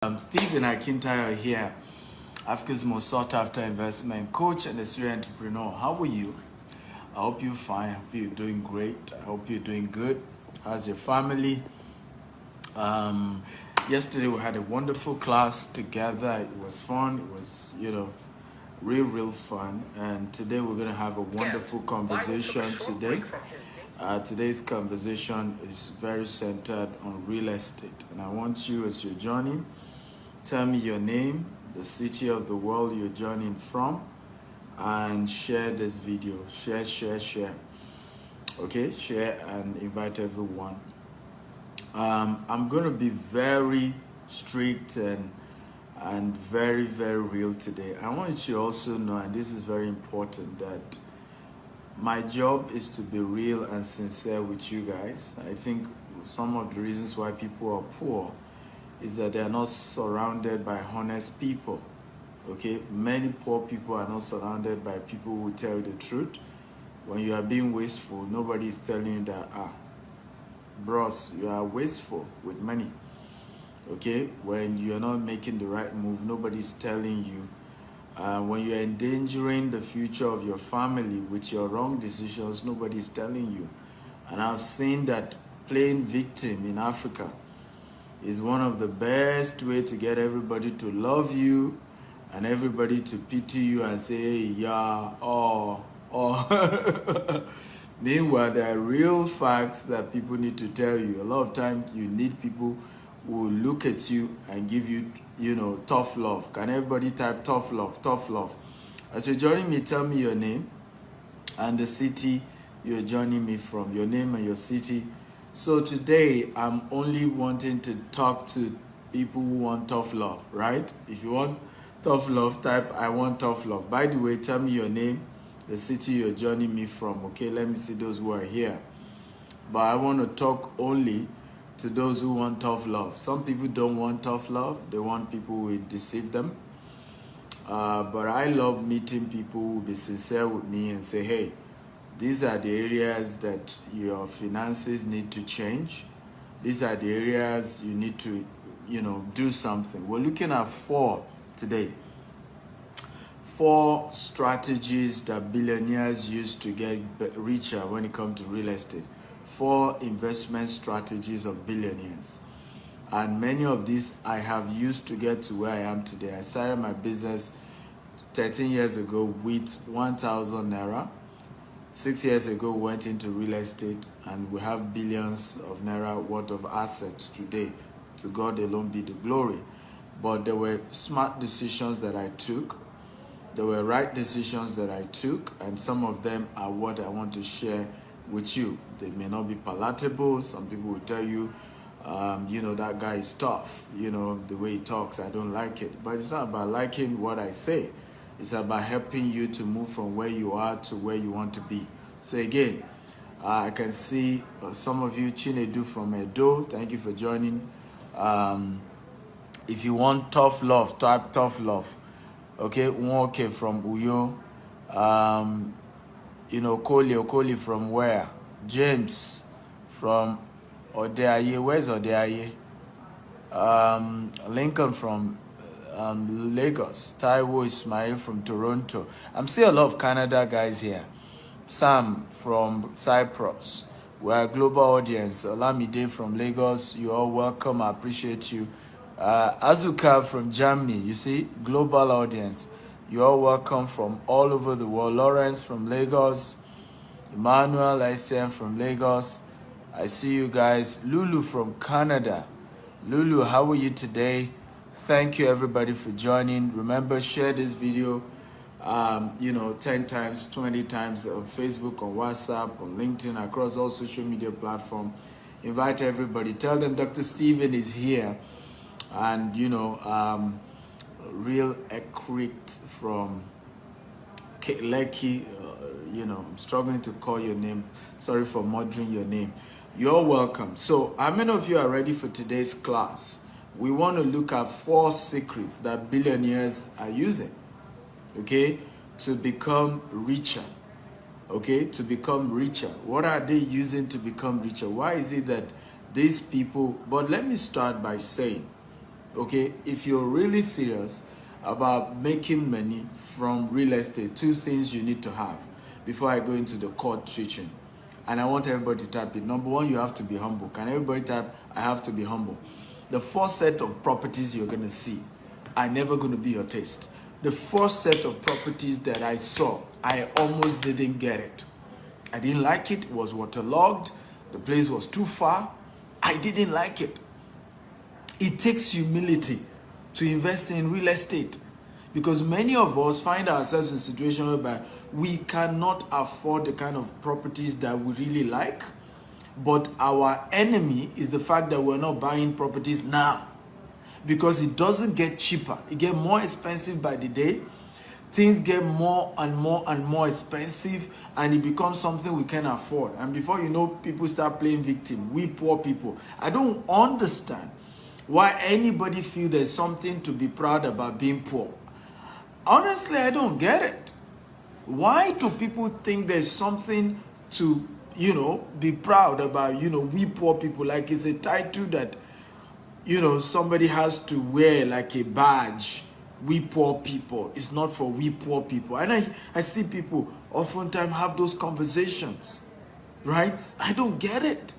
Stephen Akintayo here, Africa's most sought after investment coach and a serial entrepreneur. How are you? I hope you're fine. I hope you're doing great. I hope you're doing good. How's your family? Yesterday we had a wonderful class together. It was fun. It was, real fun. And today we're going to have a wonderful conversation today. Today's conversation is very centered on real estate. And I want you, as you're joining, tell me your name, the city of the world you're joining from, and share this video. Share. Okay, share and invite everyone. I'm going to be very strict and very real today. I want you to also know, and this is very important, that my job is to be real and sincere with you guys. I think some of the reasons why people are poor is that they are not surrounded by honest people. Okay, many poor people are not surrounded by people who tell you the truth. When you are being wasteful, nobody is telling you that, bros, you are wasteful with money. Okay, when you are not making the right move, nobody is telling you. When you're endangering the future of your family with your wrong decisions, nobody is telling you. And I've seen that playing victim in Africa is one of the best way to get everybody to love you and everybody to pity you and say, hey, yeah, oh. Meanwhile, there are real facts that people need to tell you. A lot of times you need people who will look at you and give you, tough love. Can everybody type tough love? As you're joining me, tell me your name and the city you're joining me from, your name and your city. So today, I'm only wanting to talk to people who want tough love, right? If you want tough love, type I want tough love. By the way, tell me your name, the city you're joining me from, okay? Let me see those who are here. But I want to talk only to those who want tough love. Some people don't want tough love. They want people who will deceive them. But I love meeting people who will be sincere with me and say, hey, these are the areas that your finances need to change. These are the areas you need to, do something. We're looking at 4 today. 4 strategies that billionaires use to get richer when it comes to real estate. 4 investment strategies of billionaires. And many of these I have used to get to where I am today. I started my business 13 years ago with 1,000 naira. 6 years ago, we went into real estate and we have billions of naira worth of assets today. To God alone be the glory. But there were smart decisions that I took. There were right decisions that I took, and some of them are what I want to share with you. They may not be palatable. Some people will tell you, that guy is tough. The way he talks, I don't like it. But it's not about liking what I say. It's about helping you to move from where you are to where you want to be. So again, I can see some of you, Chinedu from Edo, thank you for joining. If you want tough love, type tough love. Okay, Nwoke from Uyo. Okoli from where? James from Odeaye. Where's Odeaye? Lincoln from Lagos. Taiwo Ismail from Toronto. I'm seeing a lot of Canada guys here. Sam from Cyprus. We're a global audience. Olamide from Lagos. You're all welcome. I appreciate you. Azuka from Germany. You see, global audience. You're all welcome from all over the world. Lawrence from Lagos. Emmanuel ICM from Lagos. I see you guys. Lulu from Canada. Lulu, how are you today? Thank you everybody for joining. Remember, share this video 10 times, 20 times on Facebook, on WhatsApp, on LinkedIn, across all social media platforms. Invite everybody. Tell them Dr. Stephen is here. And, real Ekrit from Lekki. I'm struggling to call your name. Sorry for murdering your name. You're welcome. So, how many of you are ready for today's class? We want to look at 4 secrets that billionaires are using, okay, to become richer. Okay, to become richer. What are they using to become richer? Why is it that these people, but let me start by saying, Okay, if you're really serious about making money from real estate, two things you need to have before I go into the court teaching. And I want everybody to type it. Number one, you have to be humble. Can everybody type, I have to be humble? The first set of properties you're going to see are never going to be your taste. The first set of properties that I saw, I almost didn't get it. I didn't like it. It was waterlogged. The place was too far. I didn't like it. It takes humility to invest in real estate, because many of us find ourselves in a situation whereby we cannot afford the kind of properties that we really like, but our enemy is the fact that we're not buying properties now, because it doesn't get cheaper. It gets more expensive by the day. Things get more and more and more expensive, and it becomes something we can afford. And before you know, people start playing victim. We poor people. I don't understand why anybody feel there's something to be proud about being poor. Honestly, I don't get it. Why do people think there's something to, be proud about, we poor people? Like it's a title that, somebody has to wear like a badge. We poor people. It's not for we poor people. And I see people oftentimes have those conversations, right? I don't get it.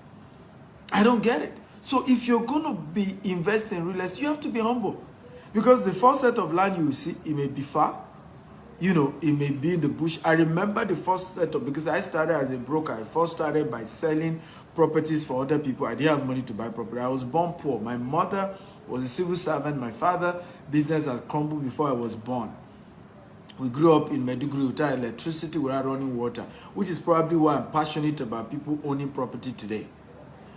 I don't get it. So if you're going to be investing in real estate, you have to be humble. Because the first set of land you will see, it may be far. It may be in the bush. I remember the first set of, because I started as a broker. I first started by selling properties for other people. I didn't have money to buy property. I was born poor. My mother was a civil servant. My father, business had crumbled before I was born. We grew up in Maiduguri without electricity, without running water, which is probably why I'm passionate about people owning property today.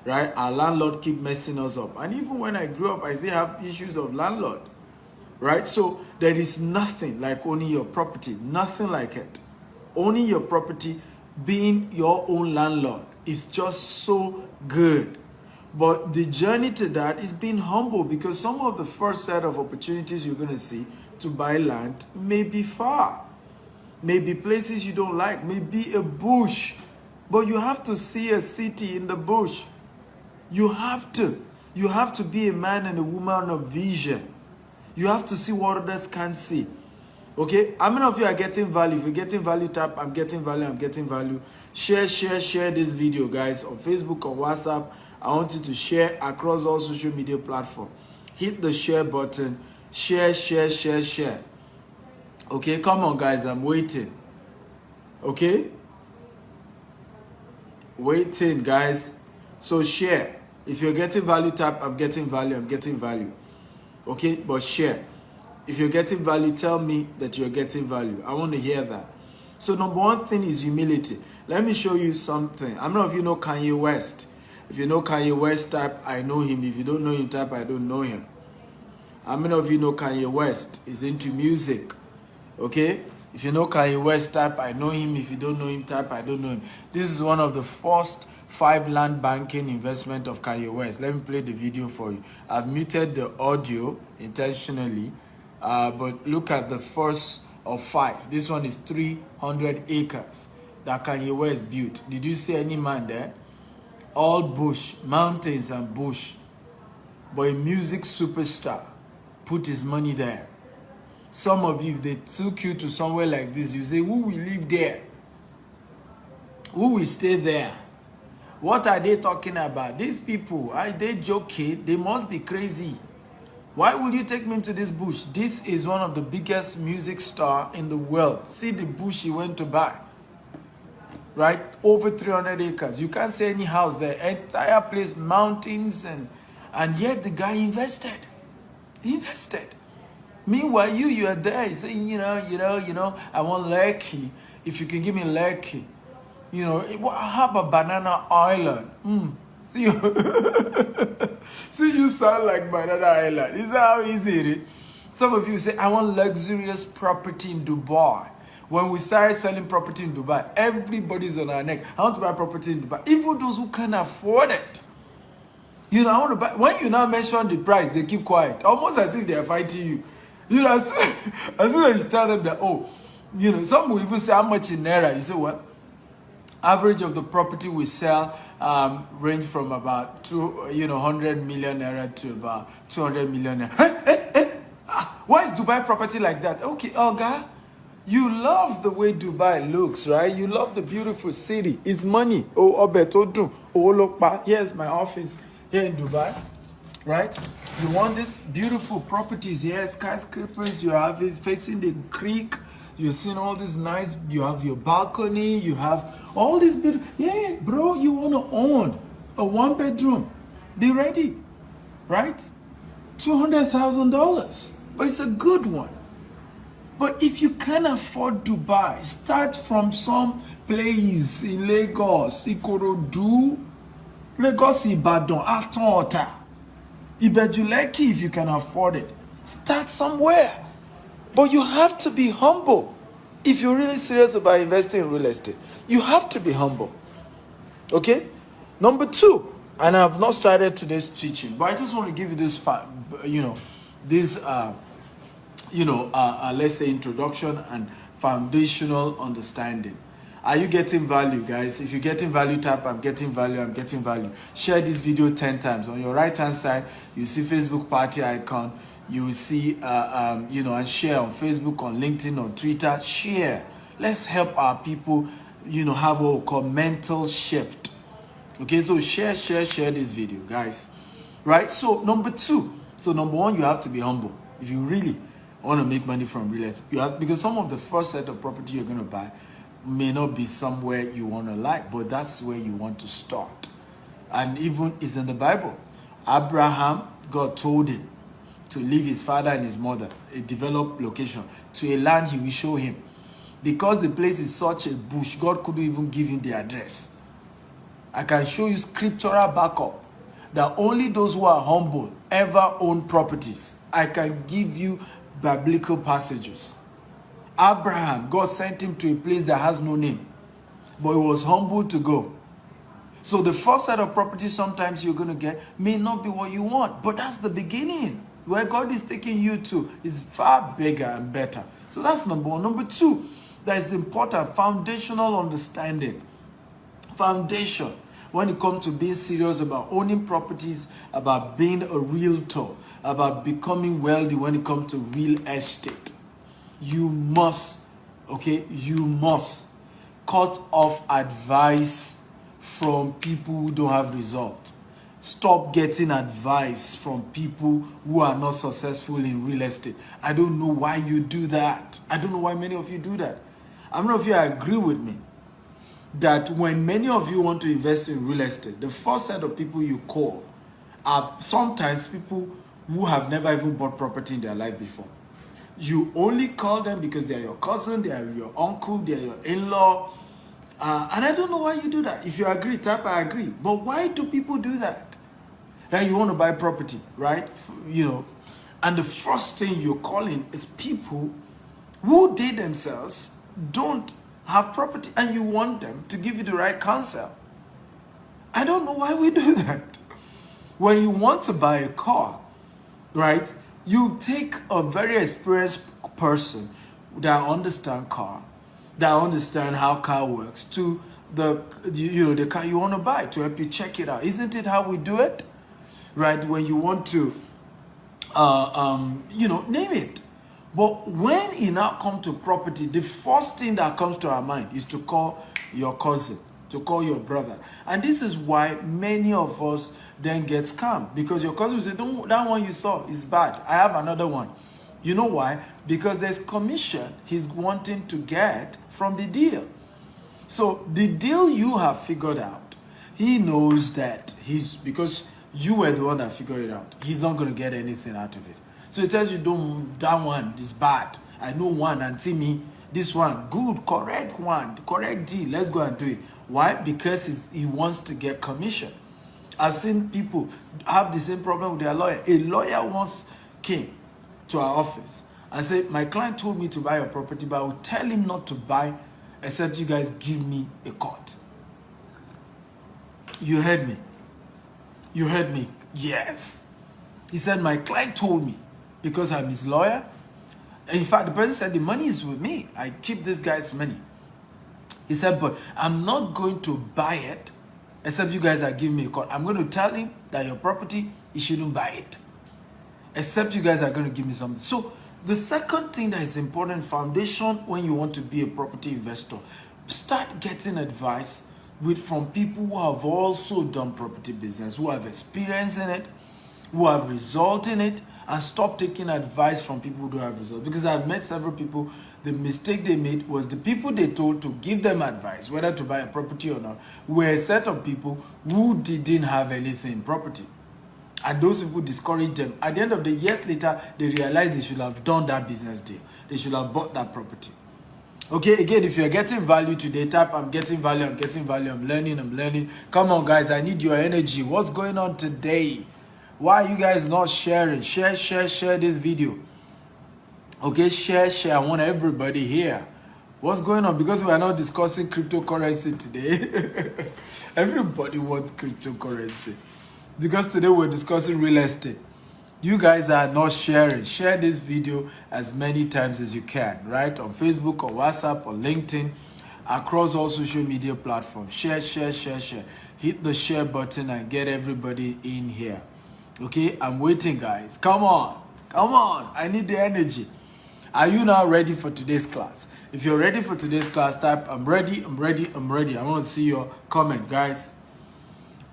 Right? Our landlord keep messing us up. And even when I grew up, I still have issues of landlord. Right? So there is nothing like owning your property. Nothing like it. Owning your property, being your own landlord is just so good. But the journey to that is being humble, because some of the first set of opportunities you're going to see to buy land may be far. Maybe places you don't like. Maybe a bush. But you have to see a city in the bush. You have to. You have to be a man and a woman of vision. You have to see what others can't see. Okay? How many of you are getting value? If you're getting value, tap, I'm getting value, I'm getting value. Share this video, guys, on Facebook, on WhatsApp. I want you to share across all social media platforms. Hit the share button. Share. Okay? Come on, guys. I'm waiting. Okay? Waiting, guys. So share. If you're getting value, tap, I'm getting value, I'm getting value. Okay, but share. If you're getting value, tell me that you're getting value. I want to hear that. So number one thing is humility. Let me show you something. I don't know if you know Kanye West. If you know Kanye West, type, I know him. If you don't know him, type, I don't know him. How many of you know Kanye West? He's into music. Okay? If you know Kanye West, type, I know him. If you don't know him, type, I don't know him. This is one of the first 5 land banking investment of Kanye West. Let me play the video for you. I've muted the audio intentionally, but look at the first of 5. This one is 300 acres that Kanye West built. Did you see any man there? All bush, mountains and bush. But a music superstar put his money there. Some of you, if they took you to somewhere like this, you say, who will live there? Who will stay there? What are they talking about? These people, are they joking? They must be crazy. Why will you take me into this bush? This is one of the biggest music stars in the world. See the bush he went to buy. Right? Over 300 acres. You can't see any house there. Entire place, mountains, and yet the guy invested. He invested. Meanwhile, you are there saying, I want Lekki. If you can give me Lekki. How about Banana Island? See you, see you sound like Banana Island. Is that how easy it is? Some of you say, I want luxurious property in Dubai. When we started selling property in Dubai, everybody's on our neck. I want to buy property in Dubai. Even those who can afford it. I want to buy. When you now mention the price, they keep quiet. Almost as if they are fighting you. As soon as you tell them that, some will even say how much in Naira. You say what? Average of the property we sell range from about 100 million naira to about 200 million naira. Why is Dubai property like that? Okay, Olga, you love the way Dubai looks, right? You love the beautiful city. It's money. Oh, Obetodun. Oh, look, here's my office here in Dubai, right? You want these beautiful properties here, skyscrapers. You have it facing the creek. You've seen all this nice. You have your balcony. You have all these beautiful. Yeah, bro, you want to own a 1-bedroom. Be ready, right? $200,000, but it's a good one. But if you can't afford Dubai, start from some place in Lagos, Ikorodu, Lagos, Ibadan, Aton-Ota, Ibejuleki if you can afford it. Start somewhere. But you have to be humble. If you're really serious about investing in real estate, you have to be humble. Okay? Number 2, and I've not started today's teaching, but I just want to give you this, let's say introduction and foundational understanding. Are you getting value, guys? If you're getting value, type I'm getting value, I'm getting value. Share this video 10 times. On your right hand side, you see Facebook party icon. You will see, and share on Facebook, on LinkedIn, on Twitter. Share. Let's help our people, have what we call mental shift. Okay, so share this video, guys. Right? So number 2. So number 1, you have to be humble. If you really want to make money from real estate, because some of the first set of property you're going to buy may not be somewhere you want to like, but that's where you want to start. And even it's in the Bible. Abraham, God told him to leave his father and his mother, a developed location, to a land he will show him. Because the place is such a bush, God couldn't even give him the address. I can show you scriptural backup that only those who are humble ever own properties. I can give you biblical passages. Abraham, God sent him to a place that has no name, but he was humble to go. So the first set of properties sometimes you're going to get may not be what you want, but that's the beginning. Where God is taking you to is far bigger and better. So that's number 1. Number 2, that is important, foundational understanding. Foundation. When it comes to being serious about owning properties, about being a realtor, about becoming wealthy when it comes to real estate, you must cut off advice from people who don't have results. Stop getting advice from people who are not successful in real estate. I don't know why you do that. I don't know why many of you do that. How many of you agree with me that when many of you want to invest in real estate, the first set of people you call are sometimes people who have never even bought property in their life before. You only call them because they are your cousin, they are your uncle, they are your in-law. And I don't know why you do that. If you agree, type I agree. But why do people do that? Right? You want to buy property, right? And the first thing you're calling is people who they themselves don't have property, and you want them to give you the right counsel. I don't know why we do that. When you want to buy a car, right, you take a very experienced person that understands car, that understand how car works, to the car you want to buy to help you check it out. Isn't it how we do it? Right? When you want to, name it. But when it now comes to property, the first thing that comes to our mind is to call your cousin, to call your brother. And this is why many of us then get scammed, because your cousin will say, "Don't, that one you saw is bad. I have another one." You know why? Because there's commission he's wanting to get from the deal. So the deal you have figured out, he knows that because you were the one that figured it out, he's not going to get anything out of it. So he tells you, that one is bad. I know one, and see me, this one, good, correct one, correct deal. Let's go and do it. Why? Because he wants to get commission. I've seen people have the same problem with their lawyer. A lawyer once came to our office and said, "My client told me to buy a property, but I will tell him not to buy except you guys give me a court." You heard me. You heard me. Yes. He said, "My client told me because I'm his lawyer." And in fact, the person said, "The money is with me. I keep this guy's money." He said, "But I'm not going to buy it Except you guys are giving me a call. I'm going to tell him that your property, he shouldn't buy it. Except you guys are going to give me something. So the second thing that is important, foundation, when you want to be a property investor, start getting advice from people who have also done property business, who have experience in it, who have result in it, and stop taking advice from people who don't have results. Because I've met several people, the mistake they made was the people they told to give them advice, whether to buy a property or not, were a set of people who didn't have anything in property. And those people discouraged them. At the end of the years later, they realized they should have done that business deal. They should have bought that property. Okay, again, if you're getting value today, type I'm getting value, I'm getting value, I'm learning. Come on, guys, I need your energy. What's going on today? Why are you guys not sharing? Share this video. Okay, share. I want everybody here. What's going on? Because we are not discussing cryptocurrency today. Everybody wants cryptocurrency. Because today we're discussing real estate. You guys are not sharing. Share this video as many times as you can, right? On Facebook, or WhatsApp, or LinkedIn, across all social media platforms. Share. Hit the share button and get everybody in here. Okay, I'm waiting, guys. Come on. I need the energy. Are you now ready for today's class? If you're ready for today's class, type I'm ready. I want to see your comment, guys.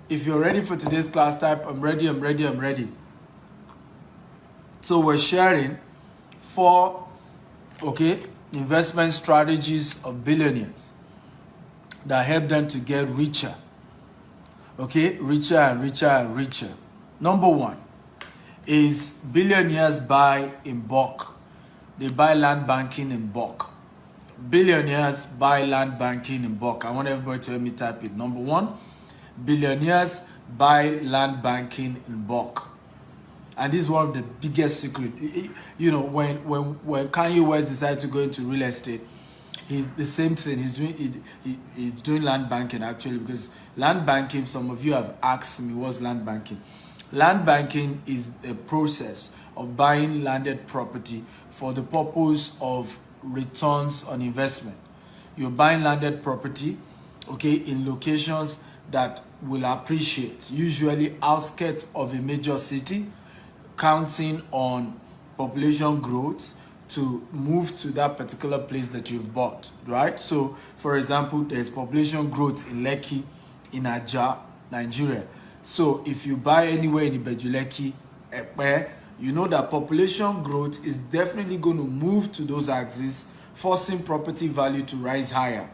If you're ready for today's class, type I'm ready. So we're sharing 4, investment strategies of billionaires that help them to get richer. Okay, richer and richer. Number 1 is billionaires buy in bulk. They buy land banking in bulk. Billionaires buy land banking in bulk. I want everybody to help me type it. Number 1, billionaires buy land banking in bulk. And this is one of the biggest secrets. You know, when Kanye West decided to go into real estate, he's the same thing. He's doing land banking, actually, because land banking, some of you have asked me, what's land banking? Land banking is a process of buying landed property for the purpose of returns on investment. You're buying landed property, in locations that will appreciate, usually outskirts of a major city, counting on population growth to move to that particular place that you've bought, right? So, for example, there's population growth in Lekki, in Ajah, Nigeria. So, if you buy anywhere in Ibejuleki, you know that population growth is definitely going to move to those axes, forcing property value to rise higher.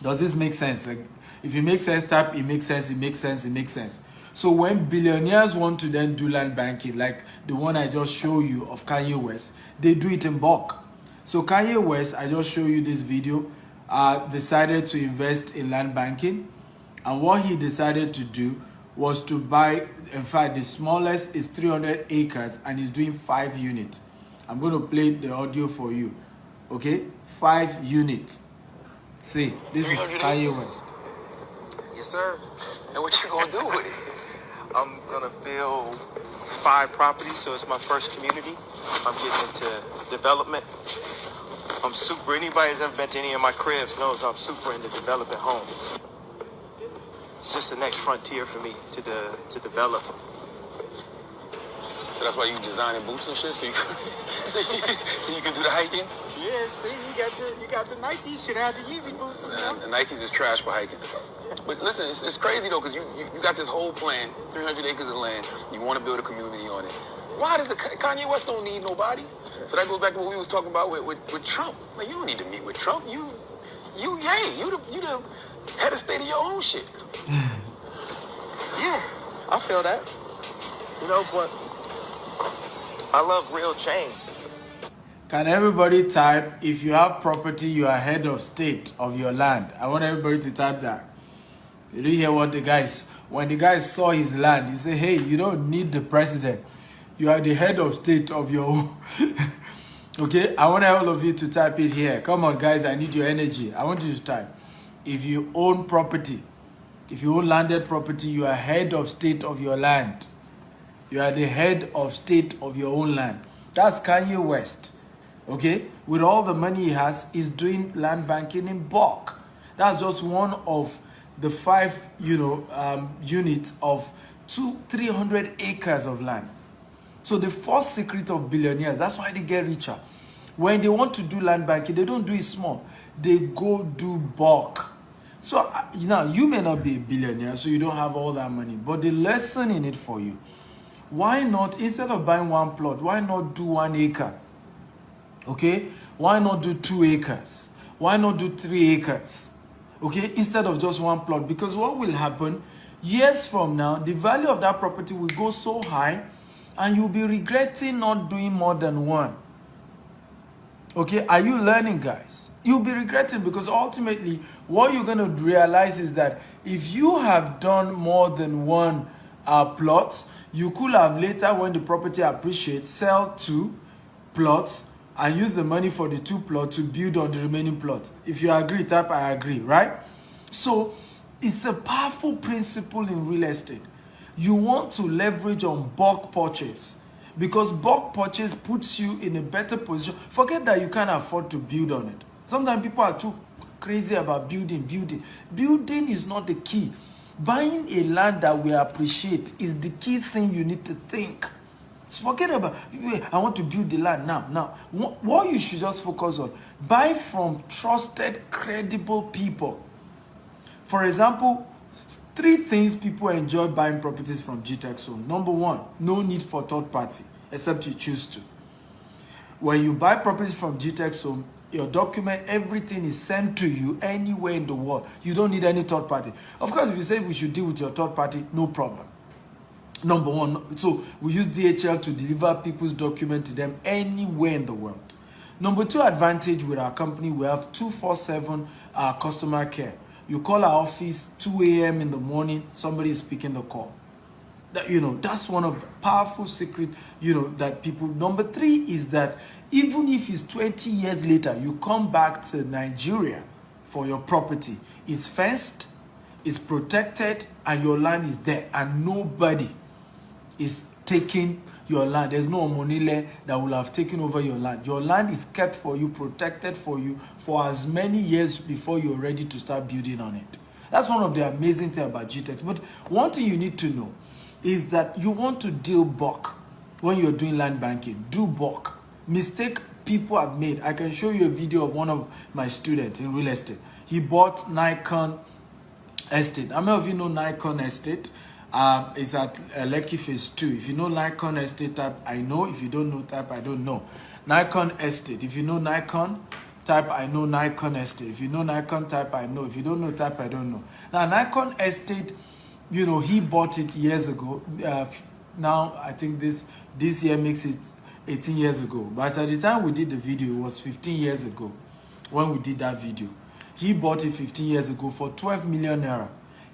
Does this make sense? Like, if it makes sense, type it makes sense. So when billionaires want to then do land banking, like the one I just showed you of Kanye West, they do it in bulk. So Kanye West, I just showed you this video, decided to invest in land banking. And what he decided to do was to buy, in fact, the smallest is 300 acres and he's doing 5 units. I'm going to play the audio for you. 5 units. See, this is Kanye West. Yes, sir. And what you gonna do with it? I'm gonna build 5 properties, so it's my first community. I'm getting into development. Anybody who's ever been to any of my cribs knows I'm super into developing homes. It's just the next frontier for me to develop. So that's why you designing boots and shit, so you can do the hiking? Yeah, see, you got the Nike shit, have the Yeezy boots. The Nikes is trash for hiking. But listen, it's crazy though, because you got this whole plan, 300 acres of land, you want to build a community on it. Why does Kanye West don't need nobody? So that goes back to what we was talking about with Trump. Like, you don't need to meet with Trump. You the head of state of your own shit. Yeah, I feel that. You know, but I love real change. Can everybody type, if you have property, you are head of state of your land? I want everybody to type that. Did you hear what when the guy saw his land, he said, hey, you don't need the president. You are the head of state of your own. I want all of you to type it here. Come on, guys, I need your energy. I want you to type. If you own property, if you own landed property, you are head of state of your land. You are the head of state of your own land. That's Kanye West. With all the money he has, he's doing land banking in bulk. That's just one of the 5, units of 300 acres of land. So the first secret of billionaires, that's why they get richer. When they want to do land banking, they don't do it small. They go do bulk. So now you may not be a billionaire, so you don't have all that money, but the lesson in it for you. Why not, instead of buying one plot, why not do 1 acre? Okay? Why not do 2 acres? Why not do 3 acres? Okay? Instead of just one plot. Because what will happen, years from now, the value of that property will go so high, and you'll be regretting not doing more than one. Okay? Are you learning, guys? You'll be regretting, because ultimately, what you're going to realize is that if you have done more than one plots, you could have later, when the property appreciates, sell 2 plots and use the money for the 2 plots to build on the remaining plots. If you agree, type I agree, right? So it's a powerful principle in real estate. You want to leverage on bulk purchase, because bulk purchase puts you in a better position. Forget that you can't afford to build on it. Sometimes people are too crazy about building. Building is not the key. Buying a land that we appreciate is the key thing you need to think. So forget about, I want to build the land now. What you should just focus on, buy from trusted, credible people. For example, 3 things people enjoy buying properties from GTech Zone. Number 1, no need for third party, except you choose to. When you buy properties from GTech Zone, your document, everything is sent to you anywhere in the world. You don't need any third party. Of course, if you say we should deal with your third party, no problem. Number 1, so we use DHL to deliver people's document to them anywhere in the world. Number 2 advantage with our company, we have 24/7 customer care. You call our office 2 a.m. in the morning, somebody is picking the call. That's one of the powerful secret, that people. Number 3 is that even if it's 20 years later, you come back to Nigeria for your property, it's fenced, it's protected, and your land is there, and nobody is taking your land. There's no Omonile that will have taken over your land. Your land is kept for you, protected for you for as many years before you're ready to start building on it. That's one of the amazing things about GTech. But one thing you need to know is that you want to deal bulk when you're doing land banking. Do bulk. Mistake people have made. I can show you a video of one of my students in real estate. He bought Nikon Estate. How many of you know Nikon Estate? It's at Lekki Phase 2. If you know Nikon Estate, type I know. If you don't know, type I don't know. Nikon Estate. If you know Nikon, type I know Nikon Estate. If you know Nikon, type I know. If you don't know, type I don't know. Now, Nikon Estate, he bought it years ago. Now, I think this year makes it 18 years ago. But at the time we did the video, it was 15 years ago when we did that video. He bought it 15 years ago for 12 million naira.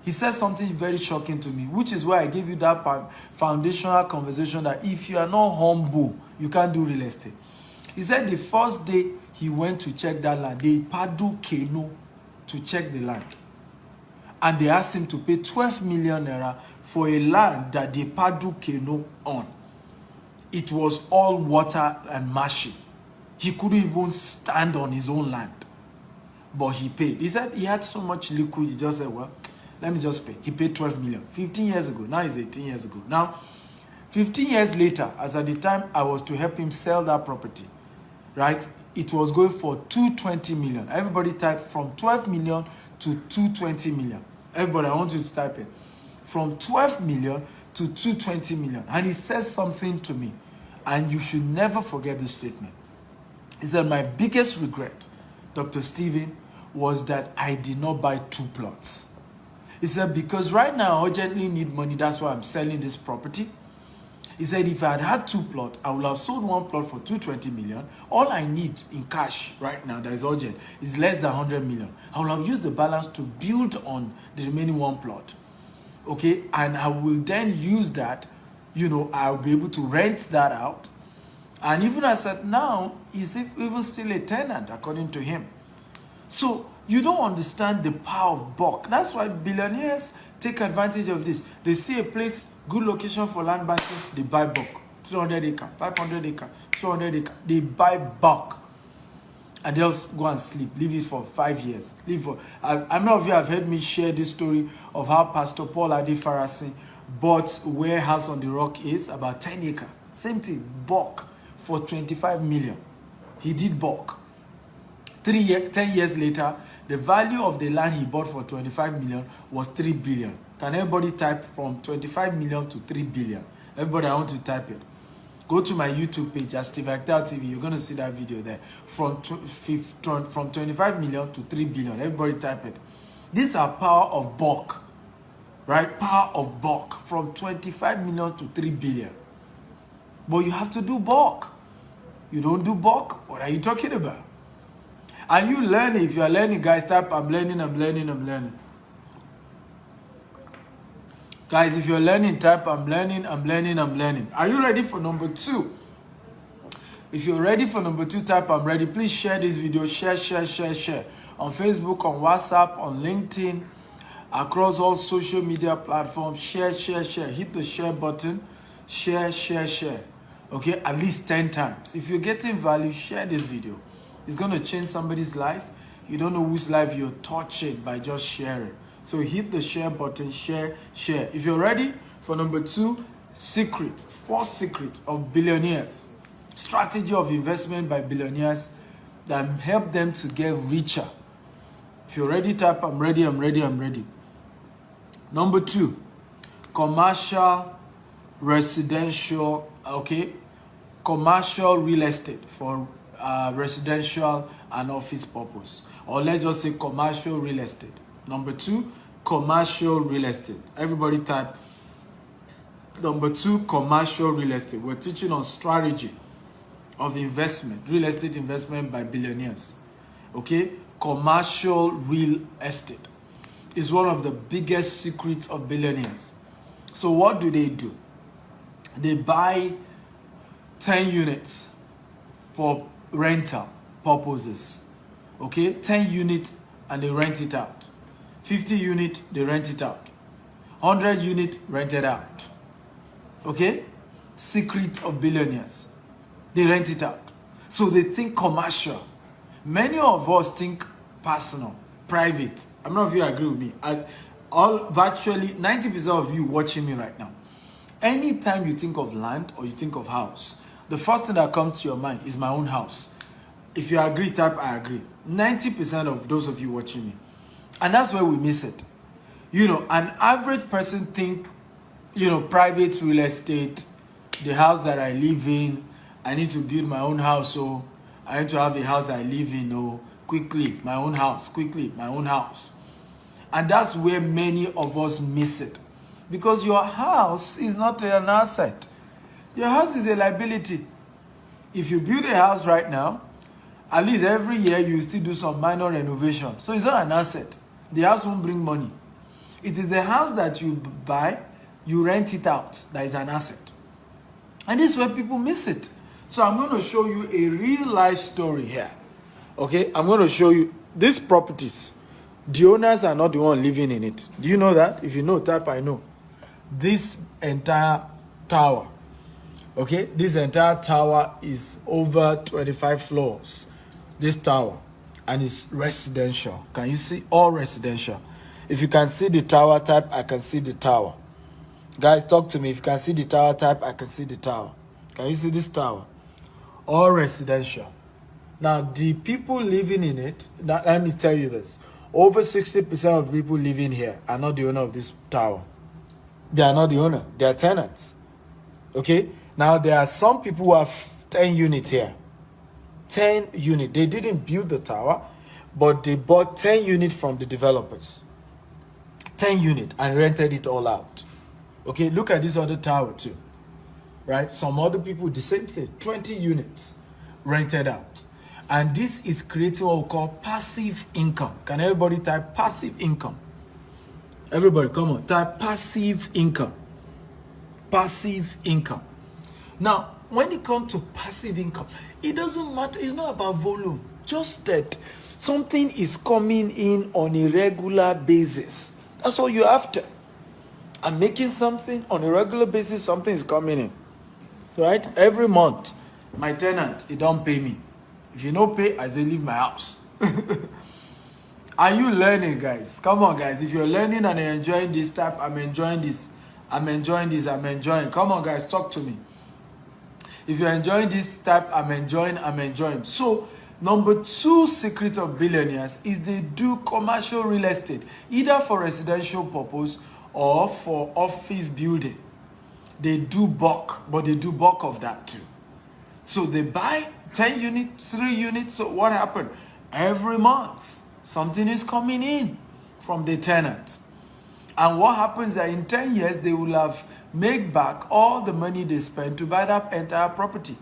He said something very shocking to me, which is why I gave you that foundational conversation that if you are not humble, you can't do real estate. He said the first day he went to check that land, they paddle canoe to check the land. And they asked him to pay 12 million naira for a land that they paddle canoe on. It was all water and marshy. He couldn't even stand on his own land. But he paid. He said he had so much liquid, he just said, well, let me just pay. He paid 12 million 15 years ago. Now it's 18 years ago. Now, 15 years later, as at the time I was to help him sell that property, right? It was going for 220 million. Everybody type from 12 million to 220 million. Everybody, I want you to type it. From 12 million to 220 million. And he says something to me. And you should never forget this statement. He said, my biggest regret, Dr. Stephen, was that I did not buy 2 plots. He said, because right now I urgently need money, that's why I'm selling this property. He said, if I had 2 plots, I would have sold 1 plot for 220 million. All I need in cash right now that is urgent is less than 100 million. I will have used the balance to build on the remaining 1 plot. Okay, and I will then use that, I'll be able to rent that out. And even as at now, he's even still a tenant, according to him. So you don't understand the power of bulk. That's why billionaires take advantage of this. They see a place, good location for land banking, they buy bulk. 300 acre, 500 acre, 200 acre. They buy bulk. and they'll go and sleep, leave it for 5 years. I'm not of you have heard me share this story of how Pastor Paul Adifarasin bought where House on the Rock is, about 10 acres. Same thing, bulk for 25 million. He did bulk. 10 years later, the value of the land he bought for 25 million was 3 billion. Can everybody type from 25 million to 3 billion? Everybody, I want to type it. Go to my YouTube page at Steve Actel TV. You're going to see that video there. From 25 million to 3 billion. Everybody type it. These are power of bulk. Right? Power of bulk. From 25 million to 3 billion. But you have to do bulk. You don't do bulk? What are you talking about? Are you learning? If you are learning, guys, type I'm learning, I'm learning, I'm learning. Guys, if you're learning, type I'm learning, I'm learning, I'm learning. Are you ready for number 2? If you're ready for number 2, type I'm ready. Please share this video. Share. On Facebook, on WhatsApp, on LinkedIn, across all social media platforms. Share. Hit the share button. Share. Okay, at least 10 times. If you're getting value, share this video. It's going to change somebody's life. You don't know whose life you're touching by just sharing. So hit the share button, share. If you're ready for number 2, 4 secrets of billionaires. Strategy of investment by billionaires that help them to get richer. If you're ready, type I'm ready. Number 2, commercial, residential, commercial real estate for residential and office purpose. Or let's just say commercial real estate. Number 2, commercial real estate. Everybody type number 2, commercial real estate. We're teaching on strategy of investment, real estate investment by billionaires. Okay, commercial real estate is one of the biggest secrets of billionaires. So what do? They buy 10 units for rental purposes. Okay, 10 units and they rent it out. 50 units, they rent it out. 100 units, rented out. Okay? Secret of billionaires. They rent it out. So they think commercial. Many of us think personal, private. I'm not sure if you agree with me. Virtually 90% of you watching me right now. Anytime you think of land or you think of house, the first thing that comes to your mind is my own house. If you agree, type I agree. 90% of those of you watching me. And that's where we miss it. An average person think, private real estate, the house that I live in, I need to build my own house, so I need to have a house I live in, quickly, my own house. And that's where many of us miss it. Because your house is not an asset. Your house is a liability. If you build a house right now, at least every year you still do some minor renovation. So it's not an asset. The house won't bring money. It is the house that you buy, you rent it out, that is an asset. And this is where people miss it. So I'm going to show you a real life story here. Okay, I'm going to show you these properties. The owners are not the one living in it. Do you know that? If you know, type I know. This entire tower. Okay, this entire tower is over 25 floors. This tower. And it's residential. Can you see? All residential. If you can see the tower, type I can see the tower. Guys, talk to me. If you can see the tower, type I can see the tower. Can you see this tower? All residential. Now, the people living in it, now, let me tell you this. Over 60% of people living here are not the owner of this tower. They are not the owner. They are tenants. Okay? Now, there are some people who have 10 units here. 10 units. They didn't build the tower, but they bought 10 units from the developers. 10 units and rented it all out. Okay, look at this other tower too. Right? Some other people, the same thing. 20 units rented out. And this is creating what we call passive income. Can everybody type passive income? Everybody, come on. Type passive income. Passive income. Now, when it comes to passive income, it doesn't matter. It's not about volume. Just that something is coming in on a regular basis. That's all you're after. I'm making something on a regular basis. Something is coming in. Right? Every month, my tenant, he don't pay me. If you no pay, I say leave my house. Are you learning, guys? Come on, guys. If you're learning and you're enjoying this type, I'm enjoying this. I'm enjoying this. I'm enjoying. Come on, guys. Talk to me. If you're enjoying this type, I'm enjoying. So, number 2 secret of billionaires is they do commercial real estate, either for residential purpose or for office building. They do bulk, but they do bulk of that too. So they buy 10 units, 3 units. So what happened? Every month, something is coming in from the tenants. And what happens is that in 10 years, they will have made back all the money they spent to buy that entire property.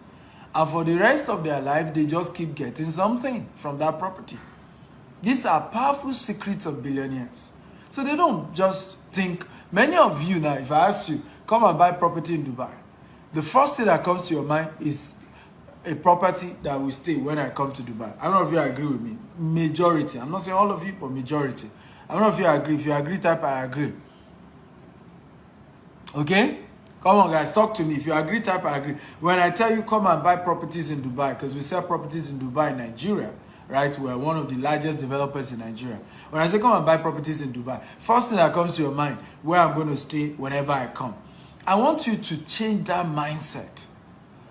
And for the rest of their life, they just keep getting something from that property. These are powerful secrets of billionaires. So they don't just think, many of you now, if I ask you, come and buy property in Dubai, the first thing that comes to your mind is a property that will stay when I come to Dubai. I don't know if you agree with me. Majority. I'm not saying all of you, but majority. I don't know if you agree. If you agree, type I agree. Okay? Come on, guys, talk to me. If you agree, type I agree. When I tell you come and buy properties in Dubai, because we sell properties in Dubai, Nigeria, right? We're one of the largest developers in Nigeria. When I say come and buy properties in Dubai, first thing that comes to your mind, where I'm going to stay whenever I come. I want you to change that mindset.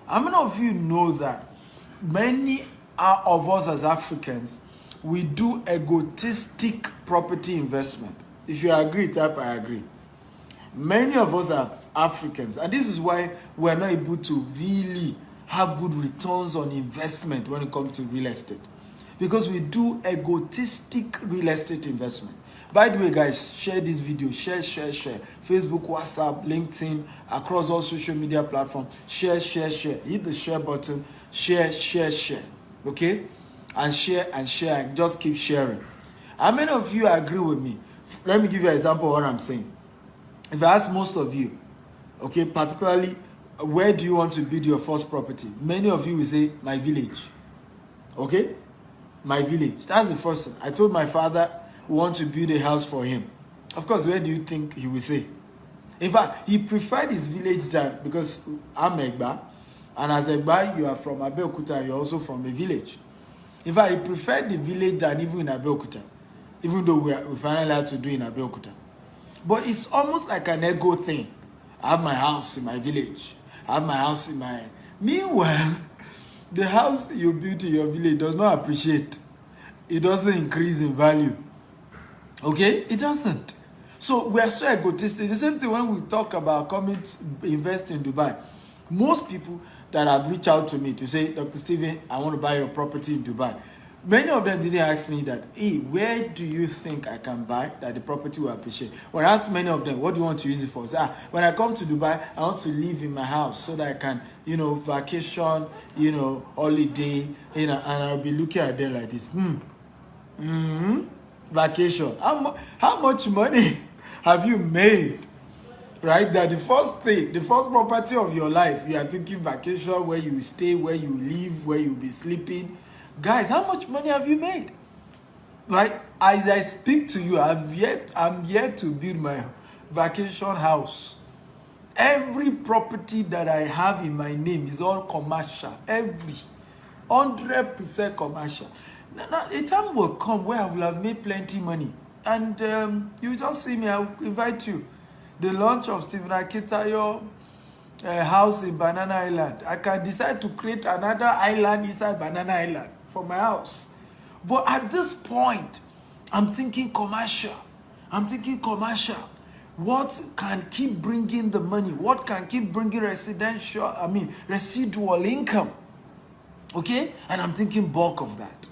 How many of you know that many of us as Africans, we do egotistic property investment? If you agree, type I agree. Many of us are Africans, and this is why we're not able to really have good returns on investment when it comes to real estate. Because we do egotistic real estate investment. By the way, guys, share this video. Share. Facebook, WhatsApp, LinkedIn, across all social media platforms. Share. Hit the share button. Share. Okay? And share. And just keep sharing. How many of you agree with me? Let me give you an example of what I'm saying. If I ask most of you, okay, particularly, where do you want to build your first property? Many of you will say, my village. Okay? My village. That's the first thing. I told my father we want to build a house for him. Of course, where do you think he will say? In fact, he preferred his village than, because I'm Egba, and as Egba, you are from Abeokuta, and you're also from a village. In fact, he preferred the village than even in Abeokuta, even though we finally had to do in Abeokuta. But it's almost like an ego thing. I have my house in my village. I have my house in my... Meanwhile, the house you built in your village does not appreciate. It doesn't increase in value. Okay? It doesn't. So we are so egotistic. The same thing when we talk about coming to invest in Dubai. Most people that have reached out to me to say, Dr. Stephen, I want to buy your property in Dubai. Many of them didn't ask me that, hey, where do you think I can buy that the property will appreciate? When I ask many of them, what do you want to use it for? Say, when I come to Dubai, I want to live in my house so that I can, vacation, holiday, and I'll be looking at them like this. Vacation. How much money have you made? Right? That the first property of your life, you are thinking vacation, where you stay, where you live, where you'll be sleeping. Guys, how much money have you made? Right? As I speak to you, I'm yet to build my vacation house. Every property that I have in my name is all commercial. Every 100% commercial. Now, a time will come where I will have made plenty money. And you just see me, I'll invite you. The launch of Stephen Akitayo house in Banana Island. I can decide to create another island inside Banana Island for my house. But at this point, I'm thinking commercial. What can keep bringing the money? What can keep bringing residual income? Okay? And I'm thinking bulk of that.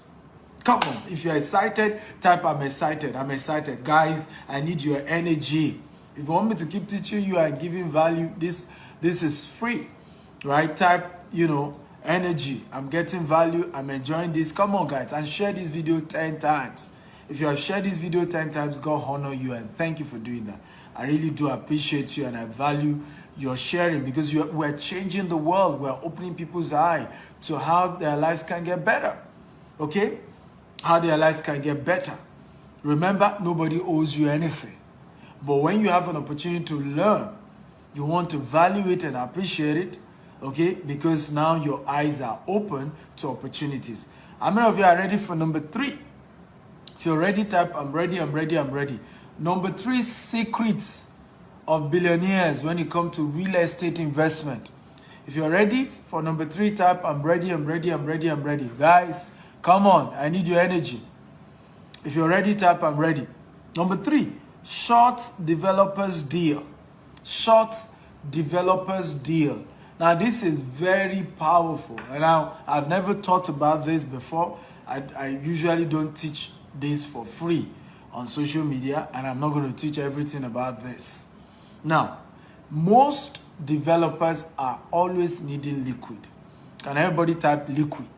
Come on. If you're excited, type I'm excited. I'm excited. Guys, I need your energy. If you want me to keep teaching you and giving value, this is free. Right? Type, energy. I'm getting value. I'm enjoying this. Come on, guys. And share this video 10 times. If you have shared this video 10 times, God honor you and thank you for doing that. I really do appreciate you and I value your sharing because we're changing the world. We're opening people's eyes to how their lives can get better. Okay? How their lives can get better. Remember, nobody owes you anything. But when you have an opportunity to learn, you want to value it and appreciate it, okay? Because now your eyes are open to opportunities. How many of you are ready for number 3? If you're ready, type I'm ready, I'm ready, I'm ready. Number 3 secrets of billionaires when it comes to real estate investment. If you're ready for number 3, type I'm ready, I'm ready, I'm ready, I'm ready. Guys, come on, I need your energy. If you're ready, type I'm ready. Number 3, short developers deal. Short developers deal. Now this is very powerful, and I've never thought about this before. I usually don't teach this for free on social media, and I'm not going to teach everything about this. Now, most developers are always needing liquid. Can everybody type liquid?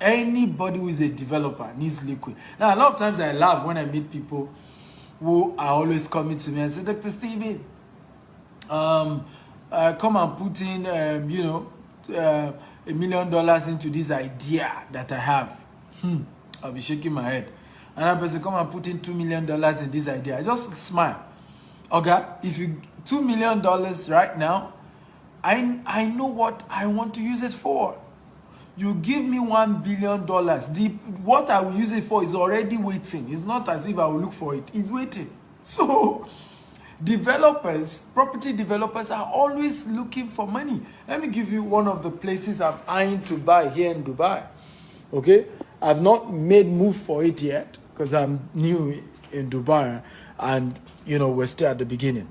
Anybody who is a developer needs liquid. Now, a lot of times I laugh when I meet people who are always coming to me and say, Dr. Steven, come and put in, $1 million into this idea that I have. I'll be shaking my head. Another person come and put in $2 million in this idea. I just smile. Okay, if you $2 million right now, I know what I want to use it for. You give me $1 billion. What I will use it for is already waiting. It's not as if I will look for it. It's waiting. So developers, property developers are always looking for money. Let me give you one of the places I'm eyeing to buy here in Dubai. Okay, I've not made move for it yet because I'm new in Dubai and we're still at the beginning.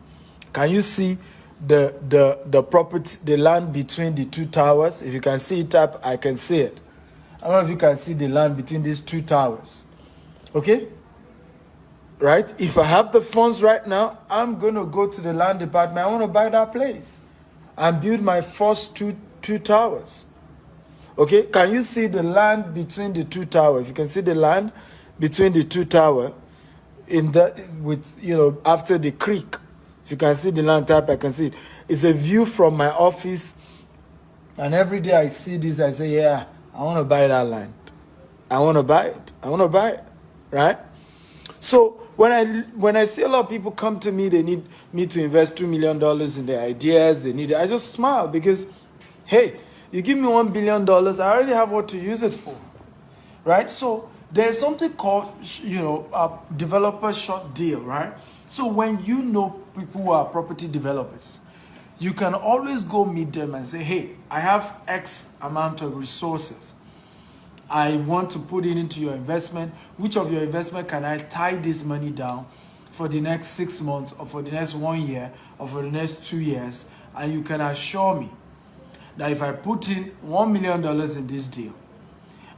Can you see the property, the land between the 2 towers? If you can see it up, I can see it. I don't know if you can see the land between these 2 towers. Okay? Right? If I have the funds right now, I'm going to go to the land department. I want to buy that place and build my first two towers. Okay? Can you see the land between the 2 towers? If you can see the land between the 2 towers, after the creek. If you can see the land type, I can see it. It's a view from my office, and every day I see this, I say, yeah, I want to buy that land. I want to buy it. I want to buy it, right? So when I see a lot of people come to me, they need me to invest $2 million in their ideas. I just smile because, hey, you give me $1 billion, I already have what to use it for, right? So there's something called, a developer short deal, right? So when you know people who are property developers, you can always go meet them and say, hey, I have X amount of resources. I want to put it into your investment. Which of your investment can I tie this money down for the next 6 months or for the next 1 year or for the next 2 years? And you can assure me that if I put in $1 million in this deal,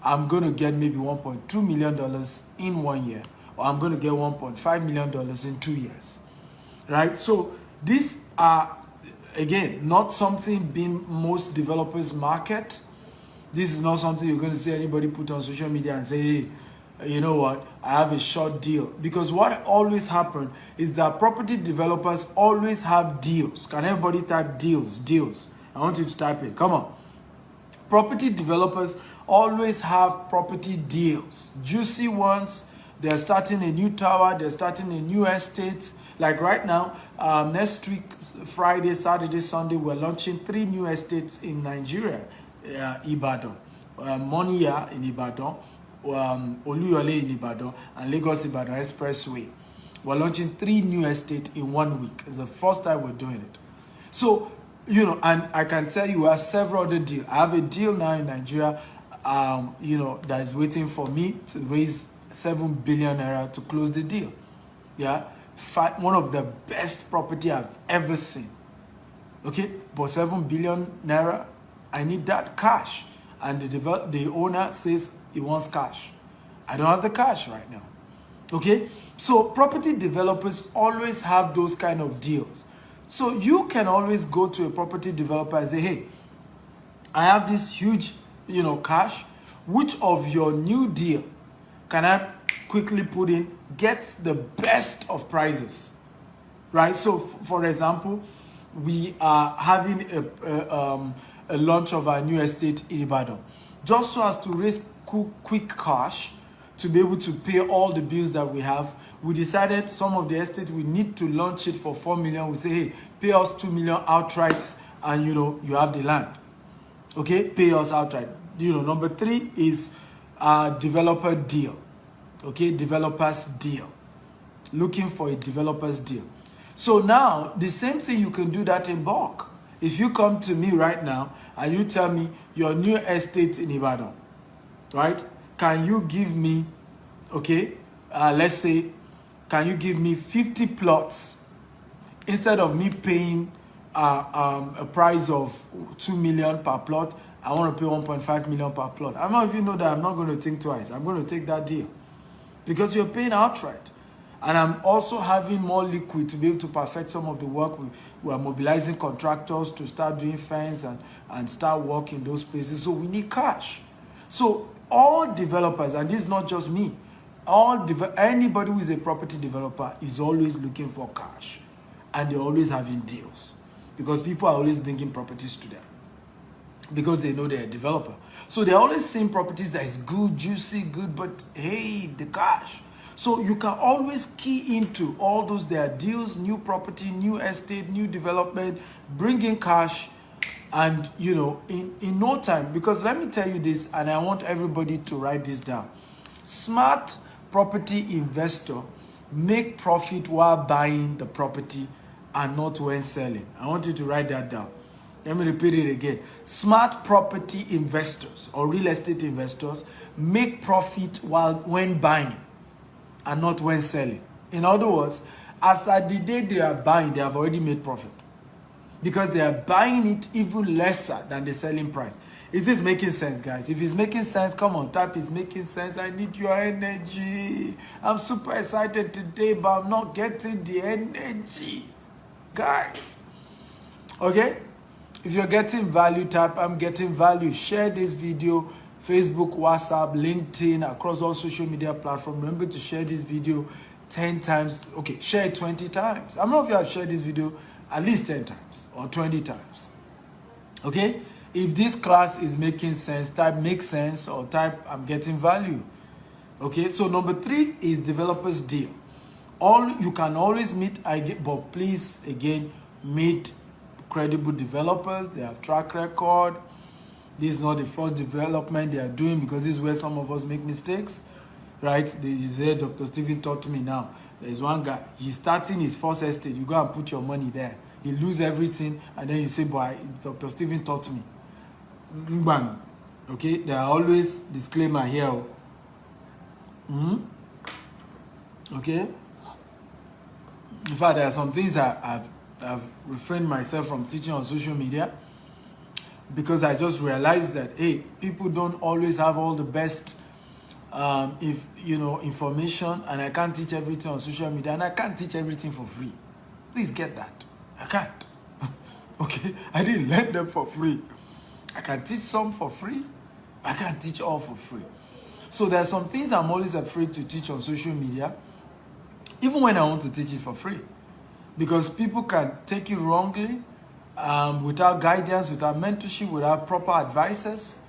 I'm going to get maybe $1.2 million in 1 year, or I'm going to get $1.5 million in 2 years, right? So these are, again, not something being most developers market. This is not something you're going to see anybody put on social media and say, hey, you know what, I have a short deal. Because what always happens is that property developers always have deals. Can everybody type deals? Deals. I want you to type it. Come on. Property developers always have property deals, juicy ones. They're starting a new tower, they're starting a new estate. Like right now, next week, Friday, Saturday, Sunday, we're launching 3 new estates in Nigeria. Ibadan, Moniya in Ibadan, Oluyole in Ibadan, and Lagos Ibadan Expressway. We're launching 3 new estates in 1 week. It's the first time we're doing it. So, and I can tell you I have several other deals. I have a deal now in Nigeria, that is waiting for me to raise 7 billion naira to close the deal. Yeah, one of the best property I've ever seen. Okay, but 7 billion naira, I need that cash, and the owner says he wants cash. I don't have the cash right now. Okay, so property developers always have those kind of deals. So you can always go to a property developer and say, hey, I have this huge cash. Which of your new deal can I quickly put in, gets the best of prices, right? So for example, we are having a launch of our new estate in Ibadan, just so as to raise quick cash to be able to pay all the bills that we have. We decided some of the estate we need to launch it for 4 million. We say, hey, pay us 2 million outright, and you have the land. Okay, pay us outright. Number 3 is developer deal. Okay, developer's deal. Looking for a developer's deal. So now, the same thing, you can do that in bulk. If you come to me right now and you tell me your new estate in Ibadan, right? Can you give me, okay, let's say, can you give me 50 plots instead of me paying a price of 2 million per plot? I want to pay 1.5 million per plot. I don't know if you know that I'm not going to think twice. I'm going to take that deal because you're paying outright. And I'm also having more liquid to be able to perfect some of the work. We are mobilizing contractors to start doing fence and start working in those places. So we need cash. So all developers, and this is not just me, anybody who is a property developer is always looking for cash. And they're always having deals. Because people are always bringing properties to them. Because they know they're a developer. So they're always seeing properties that is good, juicy, good, but hey, the cash. So you can always key into all those, their deals, new property, new estate, new development, bring in cash, and in no time. Because let me tell you this, and I want everybody to write this down. Smart property investor make profit while buying the property and not when selling. I want you to write that down. Let me repeat it again. Smart property investors or real estate investors make profit when buying and not when selling. In other words, as at the day they are buying, they have already made profit because they are buying it even lesser than the selling price. Is this making sense, guys? If it's making sense, come on, type is making sense. I need your energy. I'm super excited today, but I'm not getting the energy, guys. Okay? If you're getting value, type I'm getting value. Share this video. Facebook, WhatsApp, LinkedIn, across all social media platforms. Remember to share this video 10 times. Okay, share it 20 times. I don't know if you have shared this video at least 10 times or 20 times. Okay? If this class is making sense, type make sense or type I'm getting value. Okay? So number 3 is developer's deal. You can always meet, but please, again, meet credible developers. They have track record. This is not the first development they are doing because this is where some of us make mistakes, right? There, Dr. Stephen taught me now. There's one guy, he's starting his first estate. You go and put your money there. He lose everything, and then you say, boy, Dr. Stephen taught me. Bang. Okay, there are always disclaimer here. Okay? In fact, there are some things I've refrained myself from teaching on social media, because I just realized that, hey, people don't always have all the best information, and I can't teach everything on social media, and I can't teach everything for free. Please get that. I can't. Okay? I didn't learn them for free. I can teach some for free. I can't teach all for free. So there are some things I'm always afraid to teach on social media, even when I want to teach it for free. Because people can take it wrongly, without guidance, without mentorship, without proper advices.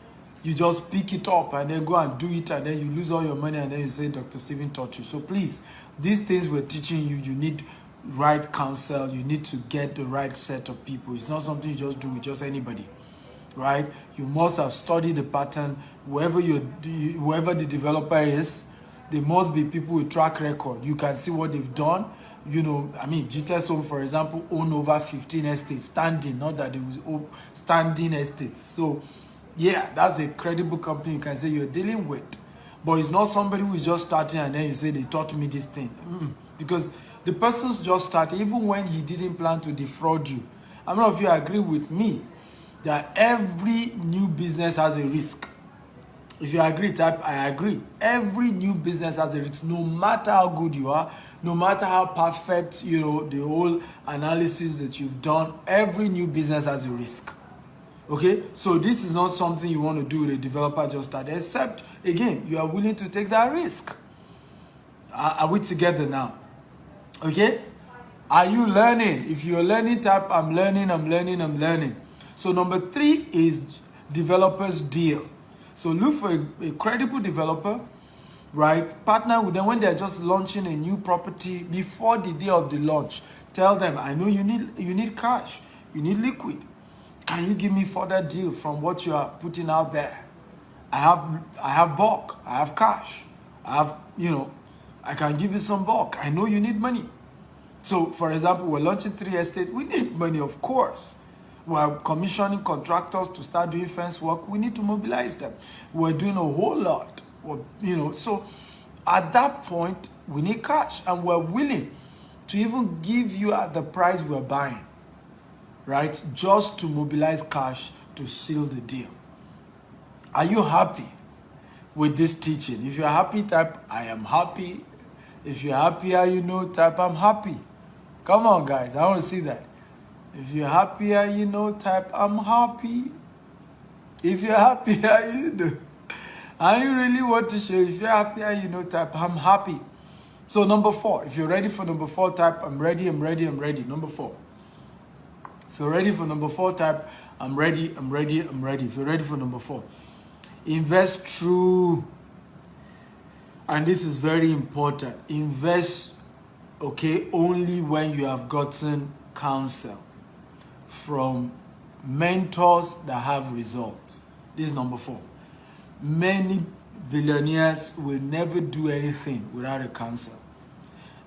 You just pick it up and then go and do it, and then you lose all your money, and then you say Dr. Stephen taught you. So please, these things we're teaching you, you need right counsel. You need to get the right set of people. It's not something you just do with just anybody, right? You must have studied the pattern. Whoever the developer is, there must be people with track record. You can see what they've done. GTS Home, for example, own over 15 estates, standing, not that they was standing estates. So, yeah, that's a credible company you can say you're dealing with. But it's not somebody who is just starting and then you say they taught me this thing. Because the person's just started, even when he didn't plan to defraud you. I don't know if you agree with me that every new business has a risk. If you agree, type I agree. Every new business has a risk, no matter how good you are, no matter how perfect, the whole analysis that you've done, every new business has a risk. Okay? So this is not something you want to do with a developer just started, except, again, you are willing to take that risk. Are we together now? Okay? Are you learning? If you're learning, type I'm learning. So number 3 is developer's deal. So look for a credible developer, right? Partner with them when they're just launching a new property before the day of the launch. Tell them, I know you need cash, you need liquid. Can you give me further deal from what you are putting out there? I have bulk, I have cash, I have, I can give you some bulk. I know you need money. So, for example, we're launching 3 estates. We need money, of course. We're commissioning contractors to start doing fence work. We need to mobilize them. We're doing a whole lot. So at that point, we need cash, and we're willing to even give you at the price we're buying, right? Just to mobilize cash to seal the deal. Are you happy with this teaching? If you're happy, type I am happy. If you're happier, type I'm happy. Come on, guys. I want to see that. If you're happier, type I'm happy. If you're happier, And you really want to share. If you're happier, type I'm happy. So number 4. If you're ready for number 4, type I'm ready, I'm ready, I'm ready. Number 4. If you're ready for number 4, type I'm ready, I'm ready, I'm ready. If you're ready for number 4. Invest through, and this is very important, invest, only when you have gotten counsel from mentors that have results. This is number 4. Many billionaires will never do anything without a counsel.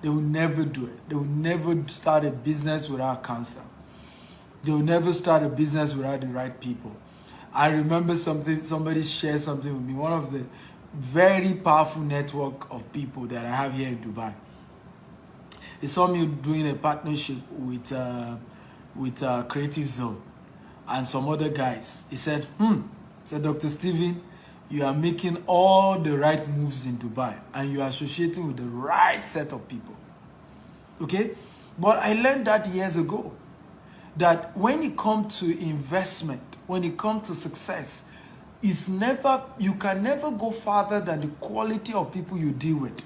They will never do it. They will never start a business without counsel. They will never start a business without the right people. I remember somebody shared something with me, one of the very powerful network of people that I have here in Dubai. He saw me doing a partnership with Creative Zone and some other guys. He said, Dr. Steven, you are making all the right moves in Dubai and you are associating with the right set of people. Okay? But I learned that years ago, that when it comes to investment, when it comes to success, you can never go farther than the quality of people you deal with.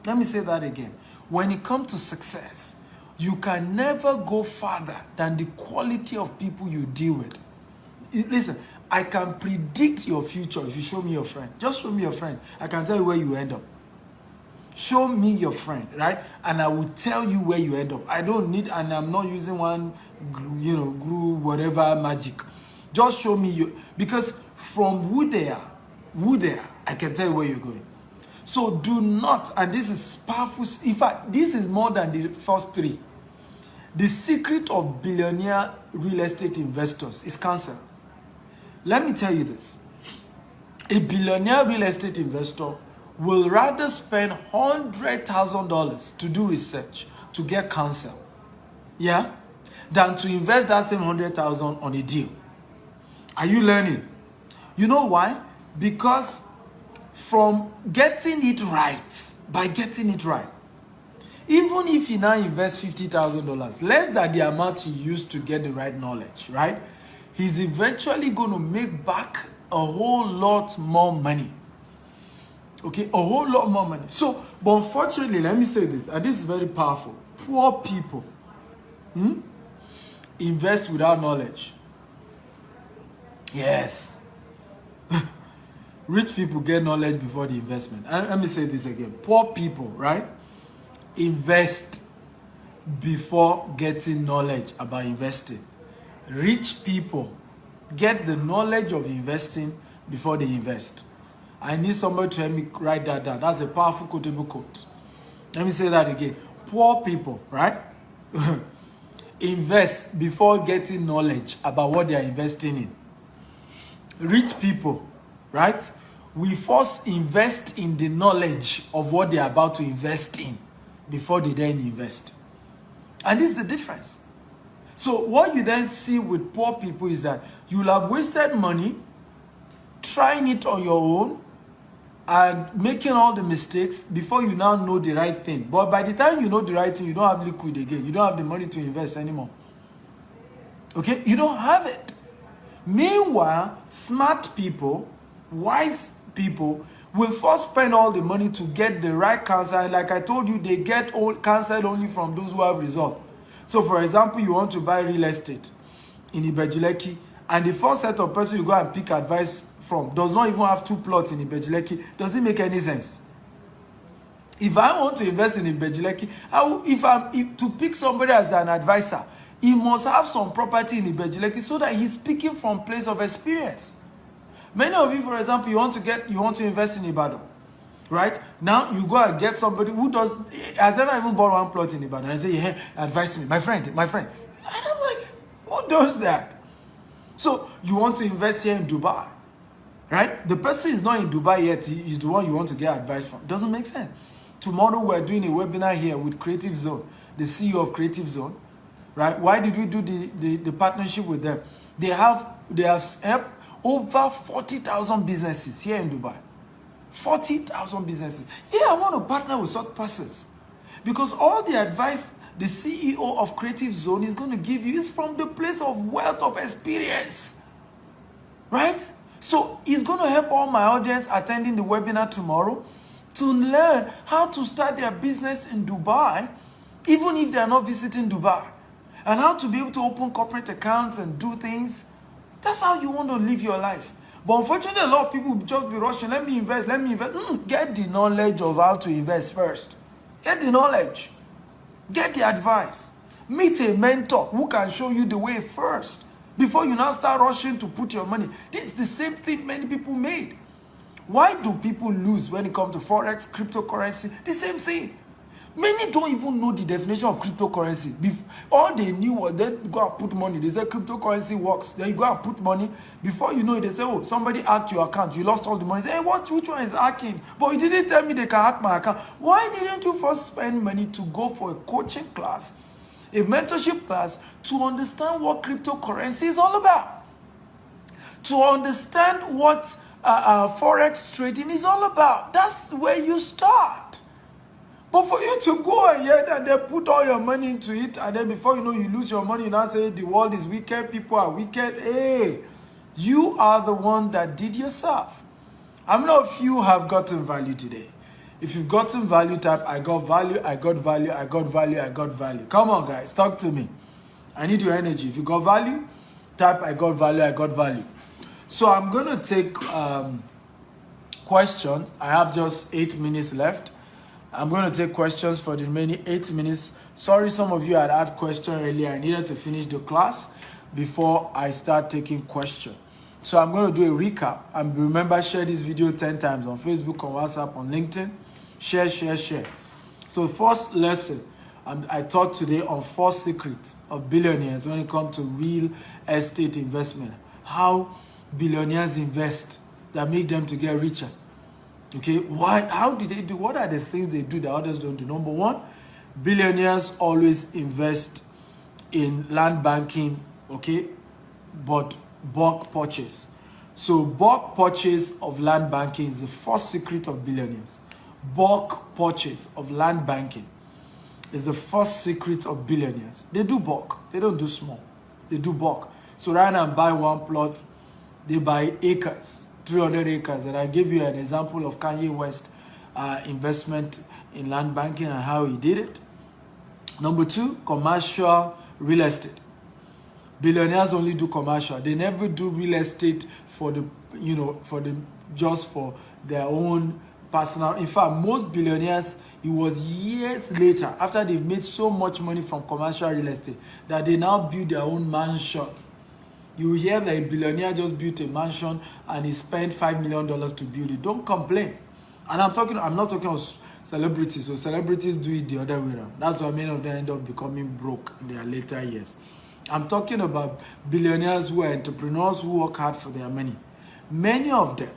Let me say that again. When it comes to success, you can never go farther than the quality of people you deal with. Listen, I can predict your future if you show me your friend. Just show me your friend. I can tell you where you end up. Show me your friend, right? And I will tell you where you end up. I don't need, and I'm not using one, glue, whatever magic. Just show me you, because from who they are, I can tell you where you're going. So do not, and this is powerful. In fact, this is more than the first 3. The secret of billionaire real estate investors is counsel. Let me tell you this. A billionaire real estate investor will rather spend $100,000 to do research, to get counsel, than to invest that same $100,000 on a deal. Are you learning? You know why? Because from getting it right, even if he now invests $50,000, less than the amount he used to get the right knowledge, right? He's eventually going to make back a whole lot more money. Okay, a whole lot more money. So, but unfortunately, let me say this, and this is very powerful. Poor people invest without knowledge. Yes. Rich people get knowledge before the investment. And let me say this again. Poor people, right, invest before getting knowledge about investing. Rich people get the knowledge of investing before they invest. I need somebody to help me write that down. That's a powerful quotable quote. Let me say that again. Poor people, right, invest before getting knowledge about what they are investing in. Rich people, right, we first invest in the knowledge of what they are about to invest in before they then invest. And this is the difference. So what you then see with poor people is that you'll have wasted money trying it on your own and making all the mistakes before you now know the right thing. But by the time you know the right thing, you don't have liquid again. You don't have the money to invest anymore. Okay? You don't have it. Meanwhile, smart people, wise people, will first spend all the money to get the right counsel. And like I told you, they get counsel only from those who have results. So for example, you want to buy real estate in Ibejuleki, and the first set of person you go and pick advice from does not even have 2 plots in Ibejuleki. Does it make any sense? If I want to invest in Ibejuleki, to pick somebody as an advisor, he must have some property in Ibejuleki so that he's speaking from place of experience. Many of you, for example, you want to invest in Ibadan, right? Now you go and get somebody who has never even bought one plot in Ibadan and say, hey, advise me, my friend. And I'm like, who does that? So you want to invest here in Dubai, right? The person is not in Dubai yet. He's the one you want to get advice from. Doesn't make sense. Tomorrow we're doing a webinar here with Creative Zone, the CEO of Creative Zone, right? Why did we do the partnership with them? They have helped over 40,000 businesses here in Dubai. 40,000 businesses. Yeah, I want to partner with such persons because all the advice the CEO of Creative Zone is going to give you is from the place of wealth of experience, right? So he's going to help all my audience attending the webinar tomorrow to learn how to start their business in Dubai, even if they are not visiting Dubai, and how to be able to open corporate accounts and do things. That's how you want to live your life. But unfortunately, a lot of people just be rushing. Let me invest. Get the knowledge of how to invest first. Get the knowledge. Get the advice. Meet a mentor who can show you the way first before you now start rushing to put your money. This is the same thing many people made. Why do people lose when it comes to Forex, cryptocurrency? The same thing. Many don't even know the definition of cryptocurrency. All they knew was they go and put money. They say cryptocurrency works. Then you go and put money. Before you know it, they say, oh, somebody hacked your account. You lost all the money. Say, hey, which one is hacking? But you didn't tell me they can hack my account. Why didn't you first spend money to go for a coaching class, a mentorship class, to understand what cryptocurrency is all about? To understand what Forex trading is all about. That's where you start. But for you to go ahead and then put all your money into it, and then before you know, you lose your money, you now say the world is wicked, people are wicked. Hey, you are the one that did yourself. How many of you have gotten value today? If you've gotten value, type, I got value, I got value, I got value, I got value. Come on, guys, talk to me. I need your energy. If you got value, type, I got value, I got value. So I'm going to take questions. I have just 8 minutes left. I'm going to take questions for the remaining 8 minutes. Sorry, some of you had questions earlier. I needed to finish the class before I start taking questions. So I'm going to do a recap. And remember, share this video 10 times on Facebook, on WhatsApp, on LinkedIn. Share. So first lesson, I taught today on 4 secrets of billionaires when it comes to real estate investment. How billionaires invest that make them to get richer. Okay, why? How did they do? What are the things they do that others don't do? Number one, billionaires always invest in land banking, okay, but bulk purchase. So bulk purchase of land banking is the first secret of billionaires. Bulk purchase of land banking is the first secret of billionaires. They do bulk. They don't do small. They do bulk. So rather than buy one plot, they buy acres. 300 acres, and I gave you an example of Kanye West investment in land banking and how he did it. Number 2, commercial real estate. Billionaires only do commercial. They never do real estate for just for their own personal. In fact, most billionaires, it was years later after they've made so much money from commercial real estate that they now build their own mansion. You hear that a billionaire just built a mansion and he spent $5 million to build it. Don't complain. And I'm not talking of celebrities. So celebrities do it the other way around. That's why many of them end up becoming broke in their later years. I'm talking about billionaires who are entrepreneurs who work hard for their money. Many of them,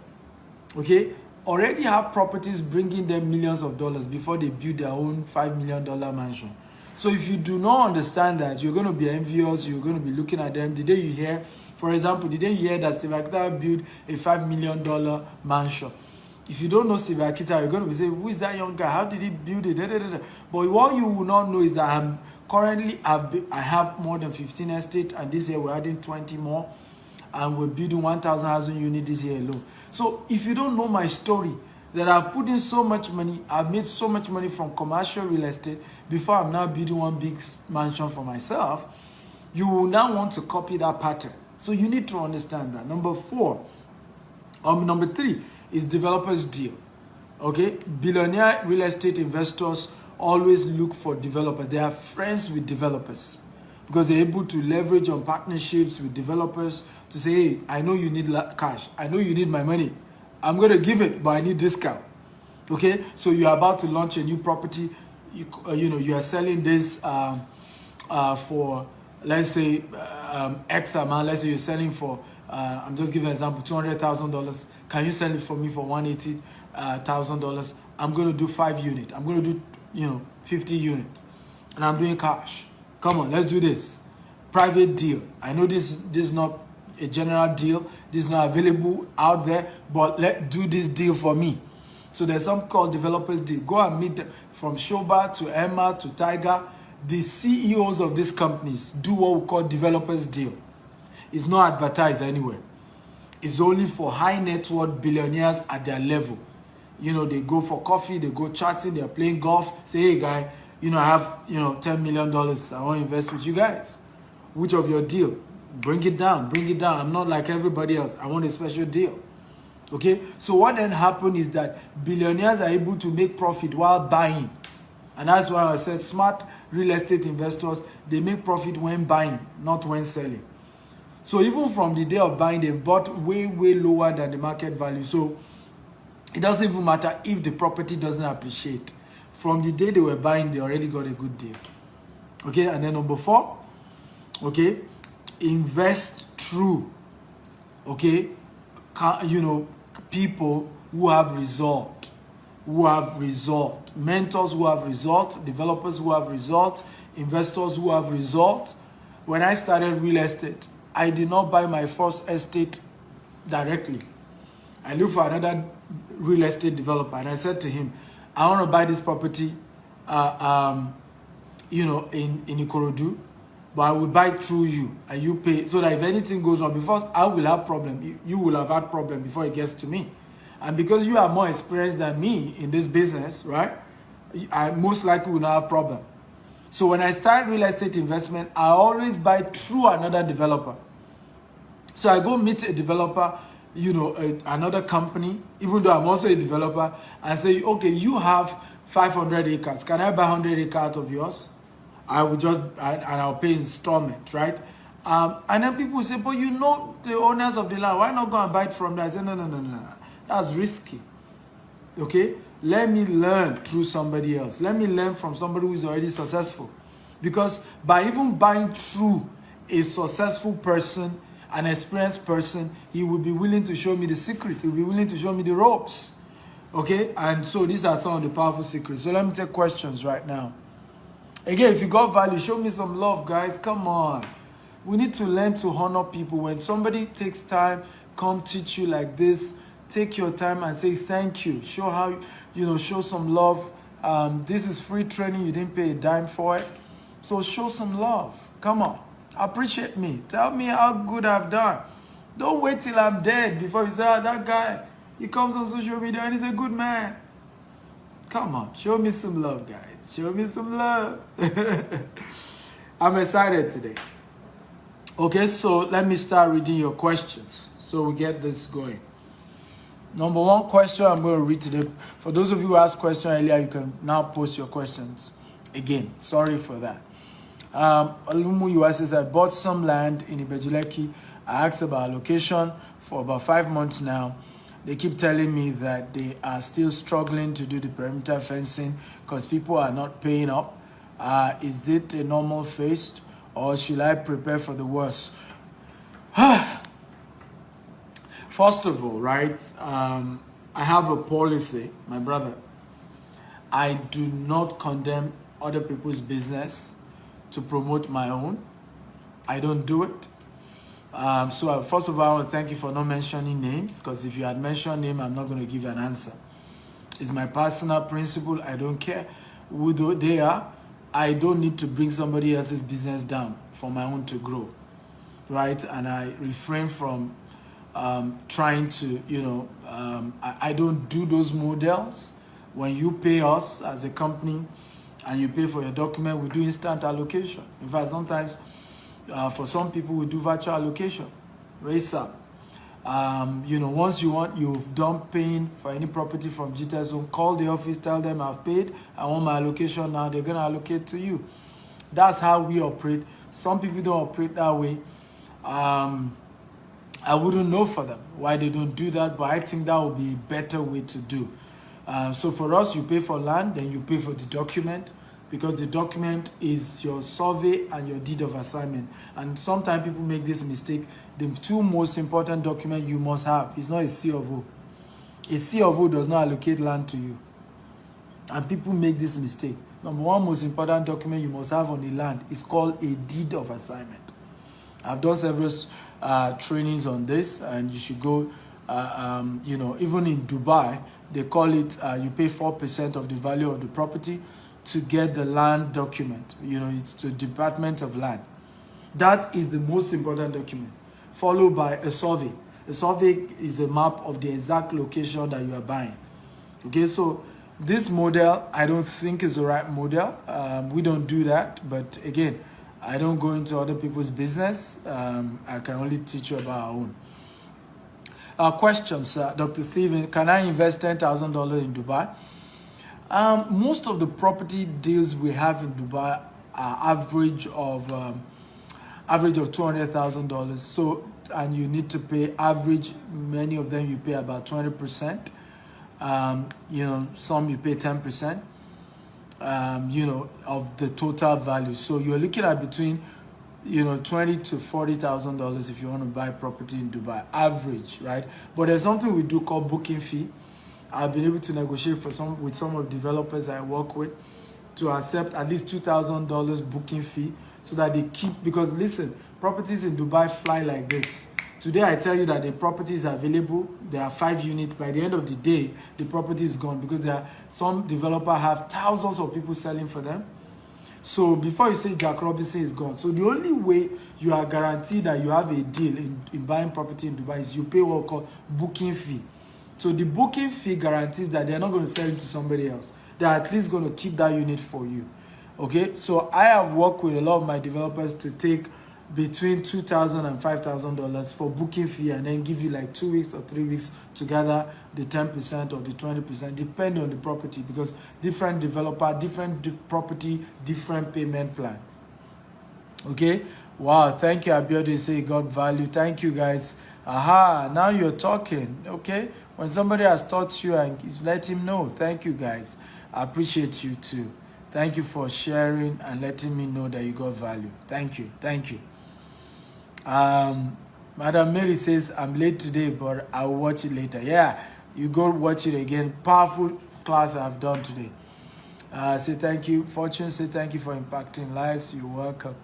okay, already have properties bringing them millions of dollars before they build their own $5 million mansion. So if you do not understand that, you're going to be envious, you're going to be looking at them. The day you hear, for example, the day you hear that Steve Akita built a $5 million mansion, if you don't know Steve Akita, you're going to be saying, who is that young guy? How did he build it? But what you will not know is that I have more than 15 estates, and this year we're adding 20 more, and we're building 1,000 housing units this year alone. So if you don't know my story, that I've put in so much money, I've made so much money from commercial real estate before I'm now building one big mansion for myself, you will now want to copy that pattern. So you need to understand that. Number 3 is developers deal. Okay, billionaire real estate investors always look for developers. They are friends with developers because they're able to leverage on partnerships with developers to say, hey, I know you need cash. I know you need my money. I'm going to give it, but I need discount. Okay, so you're about to launch a new property. You are selling this for, let's say, X amount. Let's say you're selling for, I'm just giving an example, $200,000. Can you sell it for me for $180,000? I'm going to do 5 units. I'm going to do, 50 units. And I'm doing cash. Come on, let's do this. Private deal. I know this is not a general deal. This is not available out there, but let's do this deal for me. So there's something called developers deal. Go and meet them. From Shoba to Emma to Tiger. The CEOs of these companies do what we call developers deal. It's not advertised anywhere. It's only for high net worth billionaires at their level. They go for coffee, they go chatting, they're playing golf. Say, hey guy, I have, $10 million. I want to invest with you guys. Which of your deal? Bring it down, bring it down. I'm not like everybody else. I want a special deal. Okay? So what then happened is that billionaires are able to make profit while buying. And that's why I said smart real estate investors, they make profit when buying, not when selling. So even from the day of buying, they've bought way, way lower than the market value. So it doesn't even matter if the property doesn't appreciate. From the day they were buying, they already got a good deal. Okay, and then number 4, okay, invest through, okay, people who have result, mentors who have result, developers who have result, investors who have result. When I started real estate, I did not buy my first estate directly. I looked for another real estate developer, and I said to him, I want to buy this property, in Ikorodu, but I will buy through you, and you pay, so that if anything goes wrong, because I will have problem, you will have had problem before it gets to me. And because you are more experienced than me in this business, right, I most likely will not have problem. So when I start real estate investment, I always buy through another developer. So I go meet a developer, another company, even though I'm also a developer, and say, okay, you have 500 acres. Can I buy 100 acres out of yours? I will just, and I'll pay installment, right? And then people say, but the owners of the land, why not go and buy it from them? I say, no. That's risky. Okay? Let me learn through somebody else. Let me learn from somebody who is already successful. Because by even buying through a successful person, an experienced person, he will be willing to show me the secret. He will be willing to show me the ropes. Okay? And so these are some of the powerful secrets. So let me take questions right now. Again, if you got value, show me some love, guys. Come on. We need to learn to honor people. When somebody takes time, come teach you like this, take your time and say thank you. Show how, show some love. This is free training. You didn't pay a dime for it. So show some love. Come on. Appreciate me. Tell me how good I've done. Don't wait till I'm dead before you say, that guy, he comes on social media and he's a good man. Come on. Show me some love, guys. Show me some love. I'm excited today. Okay, so let me start reading your questions so we get this going. Number 1 question I'm going to read today. For those of you who asked questions earlier, you can now post your questions again. Sorry for that. Alumu Yuwa says, I bought some land in Ibejuleki. I asked about location for about 5 months now. They keep telling me that they are still struggling to do the perimeter fencing because people are not paying up. Is it a normal phase or should I prepare for the worst? First of all, right, I have a policy, my brother. I do not condemn other people's business to promote my own. I don't do it. So first of all, I want to thank you for not mentioning names, because if you had mentioned name, I'm not going to give you an answer. It's my personal principle. I don't care who they are. I don't need to bring somebody else's business down for my own to grow, right? And I refrain from trying to, I don't do those models. When you pay us as a company and you pay for your document, we do instant allocation. In fact, sometimes for some people, we do virtual allocation, raise up. Once you've done paying for any property from GTS Zone, call the office, tell them I've paid, I want my allocation now, they're going to allocate to you. That's how we operate Some people don't operate that way. I wouldn't know for them why they don't do that, but I think that would be a better way to do. So for us, you pay for land, then you pay for the document, because the document is your survey and your deed of assignment. And sometimes people make this mistake. The two most important documents you must have is not a C of O. A C of O does not allocate land to you. And people make this mistake. Number one most important document you must have on the land is called a deed of assignment. I've done several trainings on this, and you should go, even in Dubai, they call it, you pay 4% of the value of the property to get the land document. It's the Department of Land. That is the most important document, followed by a survey. A survey is a map of the exact location that you are buying. Okay, so this model, I don't think is the right model. We don't do that, but again, I don't go into other people's business. I can only teach you about our own. Questions, Dr. Steven, can I invest $10,000 in Dubai? Most of the property deals we have in Dubai are average of $200,000. So, and you need to pay average. Many of them you pay about 20%. Some you pay 10%. Of the total value. So you're looking at between, $20,000 to $40,000 if you want to buy property in Dubai, average, right? But there's something we do called booking fee. I've been able to negotiate with some of the developers I work with to accept at least $2,000 booking fee so that they keep, because listen, properties in Dubai fly like this. Today I tell you that the property is available. There are 5 units. By the end of the day, the property is gone because some developer have thousands of people selling for them. So before you say Jack Robinson is gone. So the only way you are guaranteed that you have a deal in buying property in Dubai is you pay what we call booking fee. So the booking fee guarantees that they're not going to sell it to somebody else. They're at least going to keep that unit for you. Okay, so I have worked with a lot of my developers to take between $2,000 and $5,000 for booking fee, and then give you like 2 weeks or 3 weeks to gather the 10% or the 20%, depending on the property, because different developer, different property, different payment plan. Okay, wow, thank you, Abiodun. Say God value. Thank you, guys. Aha, now you're talking. Okay, when somebody has taught you, and let him know. Thank you, guys. I appreciate you too. Thank you for sharing and letting me know that you got value. Thank you. Thank you. Madam Mary says, I'm late today, but I'll watch it later. Yeah, you go watch it again. Powerful class I've done today. Say thank you. Fortune, say thank you for impacting lives. You're welcome.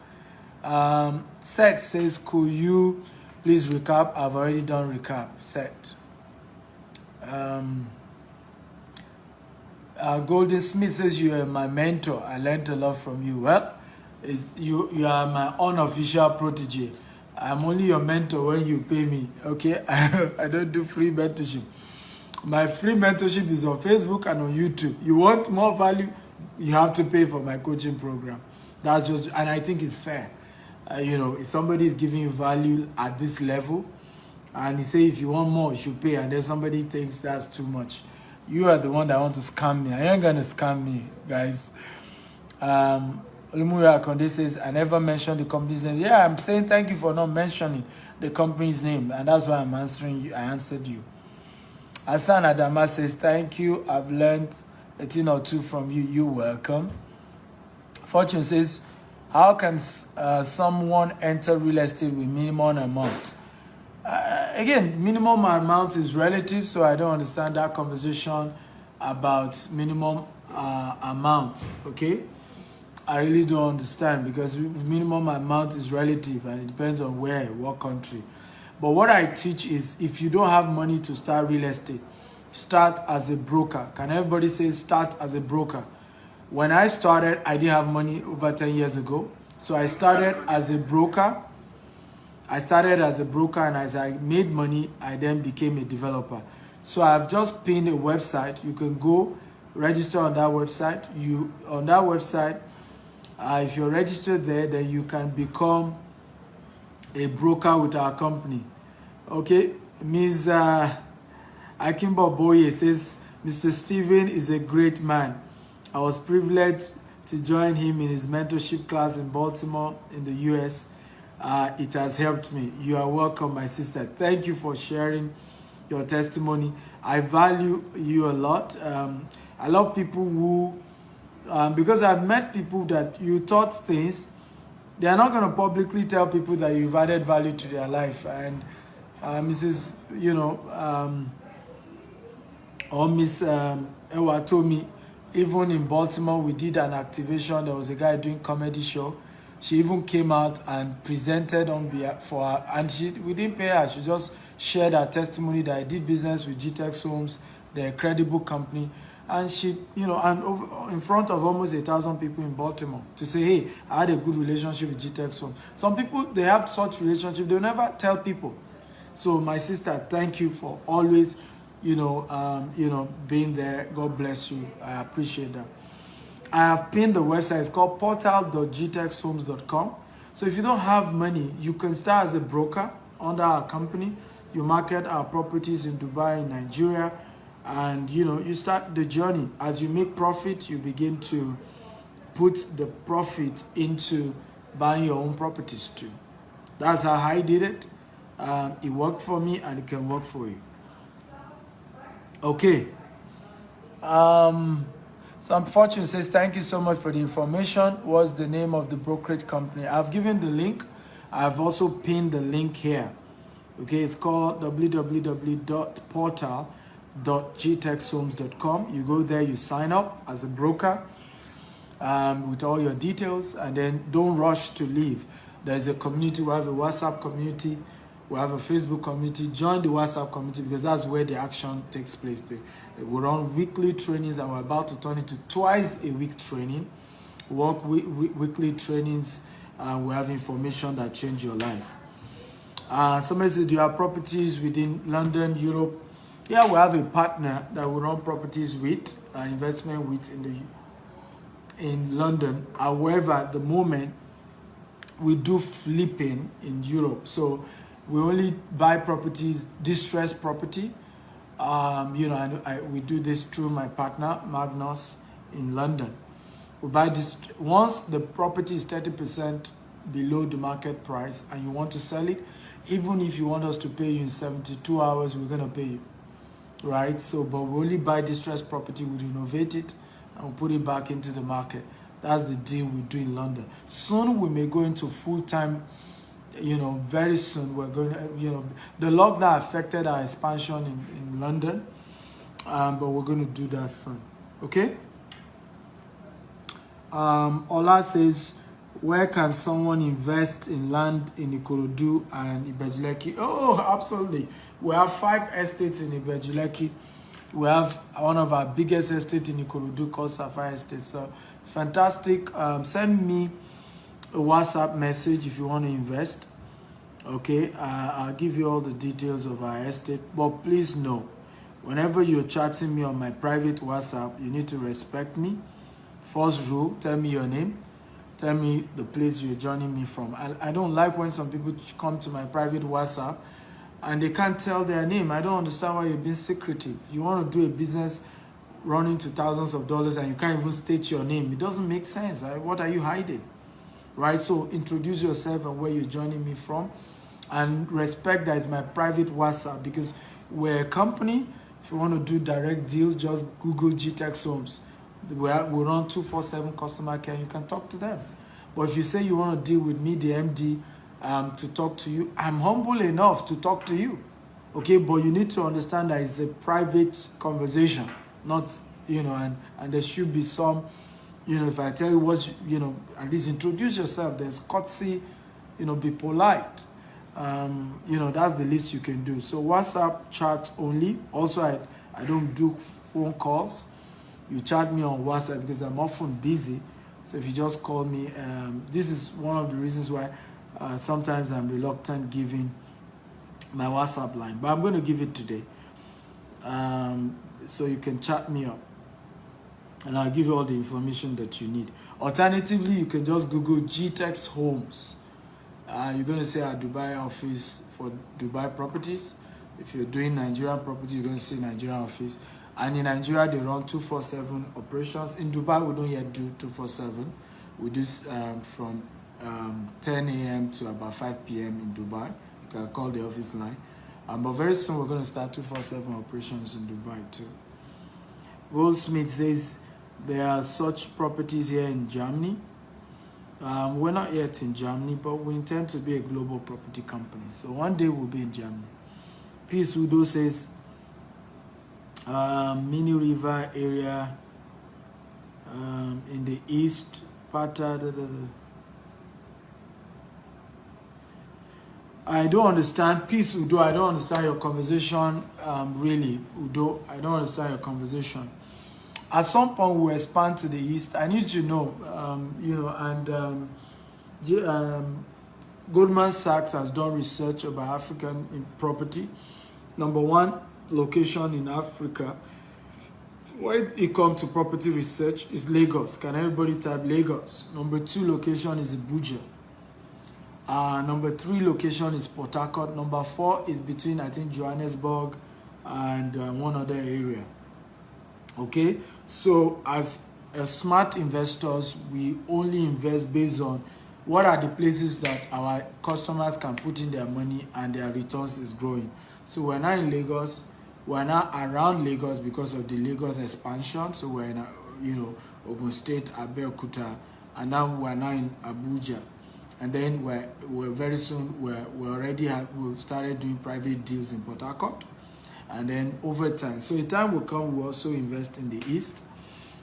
Seth says, could you please recap? I've already done recap. Seth. Golden Smith says, you are my mentor. I learned a lot from you. Well, you are my unofficial protege. I'm only your mentor when you pay me, okay? I don't do free mentorship. My free mentorship is on Facebook and on YouTube. You want more value, you have to pay for my coaching program. That's just, and I think it's fair. If somebody is giving you value at this level, and he say if you want more, you should pay, and then somebody thinks that's too much, you are the one that want to scam me. I ain't gonna scam me, guys. Olumuya Akonde says, I never mentioned the company's name. Yeah, I'm saying thank you for not mentioning the company's name, and that's why I'm answering you. I answered you. Hassan Adama says, thank you. I've learned a thing or two from you. You're welcome. Fortune says, how can someone enter real estate with minimum amount? Again, minimum amount is relative, so I don't understand that conversation about minimum amount, okay? I really don't understand, because minimum amount is relative and it depends on where, what country. But what I teach is, if you don't have money to start real estate, start as a broker. Can everybody say start as a broker? When I started, I didn't have money over 10 years ago. So I started as a broker. And as I made money, I then became a developer. So I've just pinned a website. You can go register on that website. If you're registered there, then you can become a broker with our company. Okay, Ms. Akimbo Boye says, Mr. Steven is a great man. I was privileged to join him in his mentorship class in Baltimore in the US. It has helped me. You are welcome, my sister. Thank you for sharing your testimony. I value you a lot. I love people who, because I've met people that you taught things, they are not going to publicly tell people that you've added value to their life. And Mrs. Or Miss Ewa told me, even in Baltimore, we did an activation. There was a guy doing comedy show. She even came out and presented on behalf for her, and we didn't pay her. She just shared her testimony that I did business with GTEX Homes, they're a credible company, and she, and in front of almost 1,000 people in Baltimore to say, hey, I had a good relationship with GTEX Homes. Some people, they have such relationship, they'll never tell people. So my sister, thank you for always, being there. God bless you. I appreciate that. I have pinned the website. It's called portal.gtexhomes.com. So if you don't have money, you can start as a broker under our company. You market our properties in Dubai, in Nigeria, and you start the journey. As you make profit, you begin to put the profit into buying your own properties too. That's how I did it. It worked for me, and it can work for you. Okay. Some Fortune says, thank you so much for the information. What's the name of the brokerage company? I've given the link. I've also pinned the link here. Okay, it's called www.portal.gtexhomes.com. You go there, you sign up as a broker with all your details, and then don't rush to leave. There's a community. We have a WhatsApp community. We have a Facebook community. Join the WhatsApp community because that's where the action takes place. We run weekly trainings, and we're about to turn it to twice a week training. Weekly trainings. We have information that change your life. Somebody said, do you have properties within London, Europe? Yeah, we have a partner that we run properties with, investment with in London. However, at the moment, we do flipping in Europe. So we only buy properties, distressed property. We do this through my partner, Magnus, in London. We buy this, once the property is 30% below the market price and you want to sell it, even if you want us to pay you in 72 hours, we're going to pay you, right? So, but we only buy distressed property, we renovate it, and we put it back into the market. That's the deal we do in London. Soon we may go into full-time, very soon we're going to, the lockdown affected our expansion in London, but we're going to do that soon, okay? Ola says, where can someone invest in land in Ikorodu and Ibejuleki? Oh, absolutely. We have 5 estates in Ibejuleki. We have one of our biggest estates in Ikorodu called Sapphire Estate. So fantastic. Send me a WhatsApp message if you want to invest. Okay, I'll give you all the details of our estate. But please know, whenever you're chatting me on my private WhatsApp, you need to respect me. First rule, tell me your name. Tell me the place you're joining me from. I don't like when some people come to my private WhatsApp and they can't tell their name. I don't understand why you're being secretive. You want to do a business running to thousands of dollars and you can't even state your name. It doesn't make sense. What are you hiding? Right? So introduce yourself and where you're joining me from. And respect that it's my private WhatsApp, because we're a company. If you want to do direct deals, just Google GTEX Homes. We run 24/7 customer care. You can talk to them. But if you say you want to deal with me, the MD, to talk to you, I'm humble enough to talk to you. Okay, but you need to understand that it's a private conversation, not, and there should be some, if I tell you what, at least introduce yourself. There's courtesy, be polite. That's the least you can do. So WhatsApp chat only. Also, I don't do phone calls. You chat me on WhatsApp because I'm often busy. So if you just call me, this is one of the reasons why sometimes I'm reluctant giving my WhatsApp line. But I'm going to give it today. So you can chat me up. And I'll give you all the information that you need. Alternatively, you can just Google GTEX Homes. You're going to say our Dubai office for Dubai properties. If you're doing Nigerian property, you're going to see Nigerian office. And in Nigeria, they run 247 operations. In Dubai, we don't yet do 247. We do from 10 a.m. to about 5 p.m. in Dubai. You can call the office line. But very soon, we're going to start 247 operations in Dubai too. Will Smith says there are such properties here in Germany. We're not yet in Germany, but we intend to be a global property company. So one day we'll be in Germany. Peace Udo says, Mini River area in the east, Pata. I don't understand. Peace Udo, I don't understand your conversation. Really, Udo, I don't understand your conversation. At some point, we'll expand to the east. I need to know, Goldman Sachs has done research about African property. Number one location in Africa, when it comes to property research, is Lagos. Can everybody type Lagos? Number two location is Abuja. Number three location is Port Harcourt. Number four is between, I think, Johannesburg and one other area. Okay, so as smart investors, we only invest based on what are the places that our customers can put in their money and their returns is growing. So we're not in Lagos, we're not around Lagos because of the Lagos expansion. So we're in, Ogun State, Abeokuta, and now we're now in Abuja. And then we're very soon, we've started doing private deals in Port Harcourt. And then over time, so the time will come, we'll also invest in the east,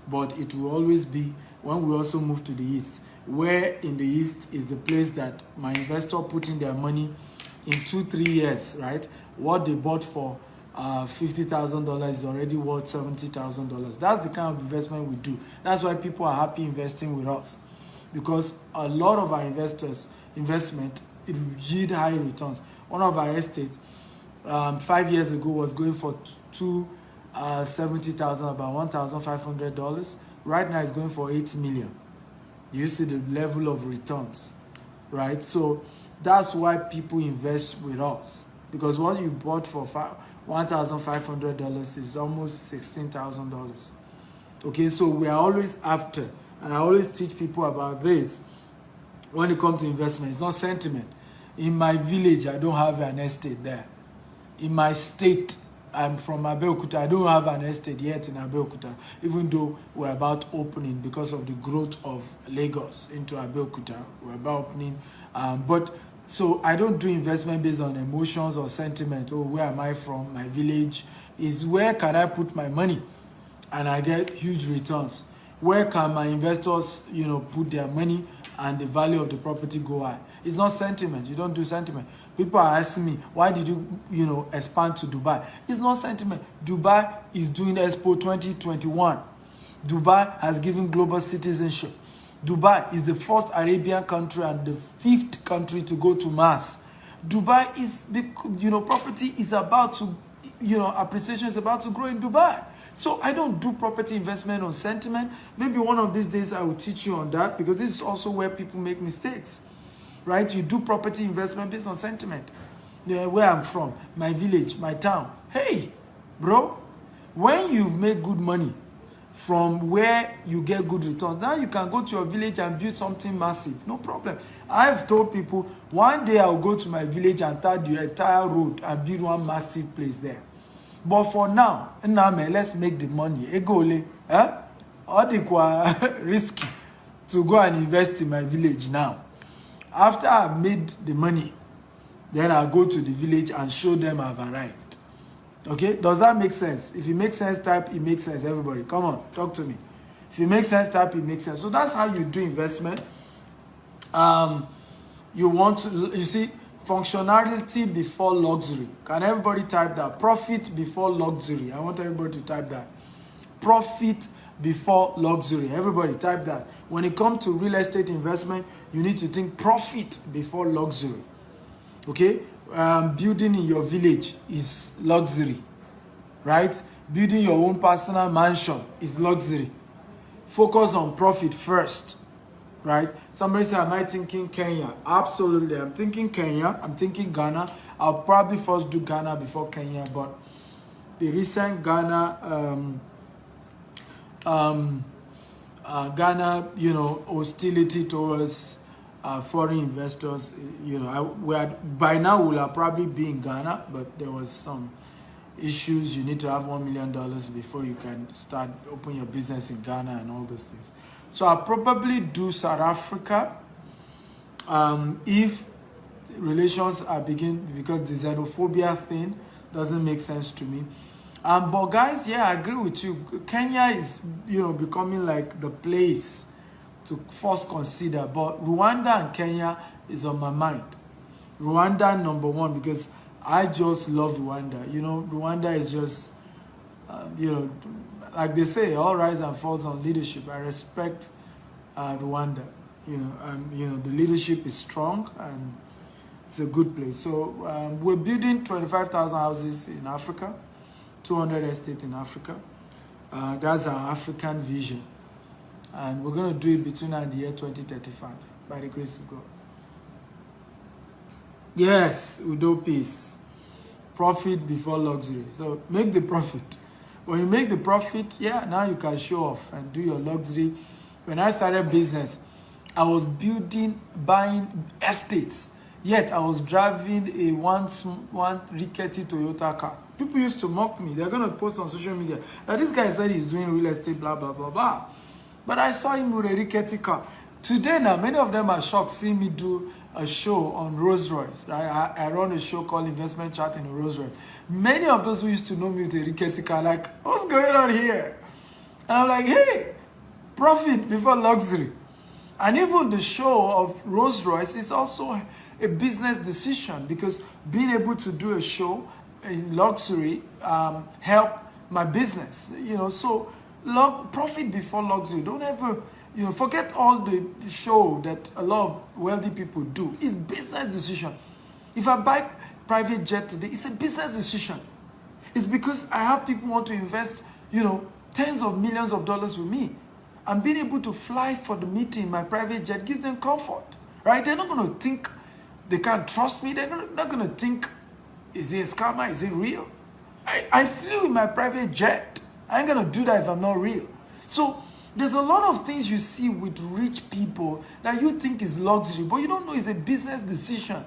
but it will always be when we also move to the east, where in the east is the place that my investor put in their money in 2-3 years, right? What they bought for $50,000 is already worth $70,000. That's the kind of investment we do. That's why people are happy investing with us, because a lot of our investment, it will yield high returns. One of our estates, 5 years ago was going for $70,000, about $1,500. Right now it's going for $8 million. Do you see the level of returns, right? So that's why people invest with us, because what you bought for $1,500 is almost $16,000. Okay, so we are always after, and I always teach people about this when it comes to investment. It's not sentiment. In my village, I don't have an estate there. In my state, I'm from Abeokuta. I don't have an estate yet in Abeokuta, even though we're about opening because of the growth of Lagos into Abeokuta. We're about opening. So I don't do investment based on emotions or sentiment. Oh, where am I from? My village is where can I put my money and I get huge returns? Where can my investors, put their money and the value of the property go high? It's not sentiment. You don't do sentiment. People are asking me, why did you, expand to Dubai? It's not sentiment. Dubai is doing Expo 2021. Dubai has given global citizenship. Dubai is the first Arabian country and the 5th country to go to Mars. Dubai is, property is about to, appreciation is about to grow in Dubai. So I don't do property investment on sentiment. Maybe one of these days I will teach you on that, because this is also where people make mistakes. Right? You do property investment based on sentiment. Where I'm from, my village, my town. Hey, bro, when you make good money from where you get good returns, now you can go to your village and build something massive. No problem. I've told people, one day I'll go to my village and start the entire road and build one massive place there. But for now, let's make the money. All the risky to go and invest in my village now. After I've made the money, then I'll go to the village and show them I've arrived. Okay? Does that make sense? If it makes sense, type it makes sense. Everybody, come on, talk to me. If it makes sense, type it makes sense. So that's how you do investment. You want to, functionality before luxury. Can everybody type that? Profit before luxury. I want everybody to type that. Profit before luxury. Everybody type that. When it comes to real estate investment, you need to think profit before luxury. Okay? Building in your village is luxury, right? Building your own personal mansion is luxury. Focus on profit first, right? Somebody said, am I thinking Kenya? Absolutely. I'm thinking Kenya. I'm thinking Ghana. I'll probably first do Ghana before Kenya, but the recent Ghana Ghana, hostility towards foreign investors. By now we'll have probably be in Ghana, but there was some issues. You need to have $1 million before you can start open your business in Ghana and all those things. So I'll probably do South Africa if relations are because the xenophobia thing doesn't make sense to me. But guys, yeah, I agree with you. Kenya is, becoming like the place to first consider. But Rwanda and Kenya is on my mind. Rwanda number one, because I just love Rwanda. Rwanda is just, like they say, all rise and falls on leadership. I respect Rwanda. The leadership is strong and it's a good place. So we're building 25,000 houses in Africa. 200 estates in Africa. That's our African vision. And we're going to do it between now and the year 2035, by the grace of God. Yes, Udo peace. Profit before luxury. So make the profit. When you make the profit, yeah, now you can show off and do your luxury. When I started business, I was buying estates. Yet I was driving a one rickety Toyota car. People used to mock me. They're going to post on social media that this guy said he's doing real estate, blah, blah, blah, blah. But I saw him with a rickety car. Today now, many of them are shocked seeing me do a show on Rolls Royce. I run a show called Investment Chat in a Rolls Royce. Many of those who used to know me with a rickety car, like, what's going on here? And I'm like, hey, profit before luxury. And even the show of Rolls Royce is also a business decision, because being able to do a show in luxury help my business. So profit before luxury. Don't ever, forget all the show that a lot of wealthy people do. It's business decision. If I buy private jet today, it's a business decision. It's because I have people want to invest, tens of millions of dollars with me. And being able to fly for the meeting in my private jet gives them comfort, right? They're not going to think they can't trust me. They're not going to think, is it a scammer? Is it real? I flew in my private jet. I ain't going to do that if I'm not real. So there's a lot of things you see with rich people that you think is luxury, but you don't know it's a business decision.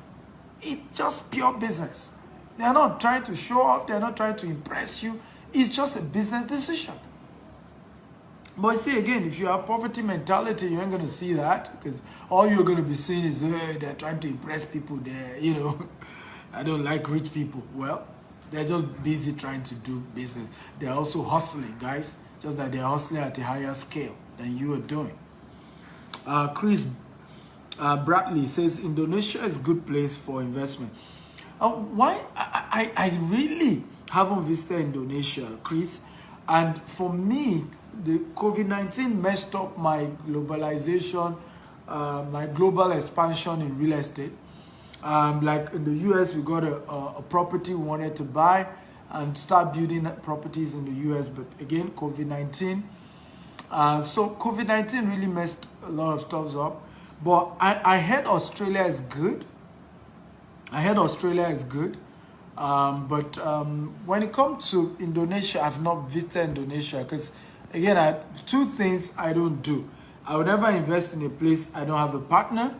It's just pure business. They're not trying to show off. They're not trying to impress you. It's just a business decision. But see, again, if you have poverty mentality, you ain't going to see that, because all you're going to be seeing is, they're trying to impress people there, I don't like rich people. Well, they're just busy trying to do business. They're also hustling, guys, just that they're hustling at a higher scale than you are doing. Chris Bradley says, Indonesia is a good place for investment. Why? I really haven't visited Indonesia, Chris. And for me, the COVID-19 messed up my globalization, my global expansion in real estate. Like in the US, we got a property we wanted to buy and start building properties in the US. But again, COVID-19. So COVID-19 really messed a lot of stuff up. But I heard Australia is good. But when it comes to Indonesia, I've not visited Indonesia because, again, two things I don't do. I would never invest in a place I don't have a partner.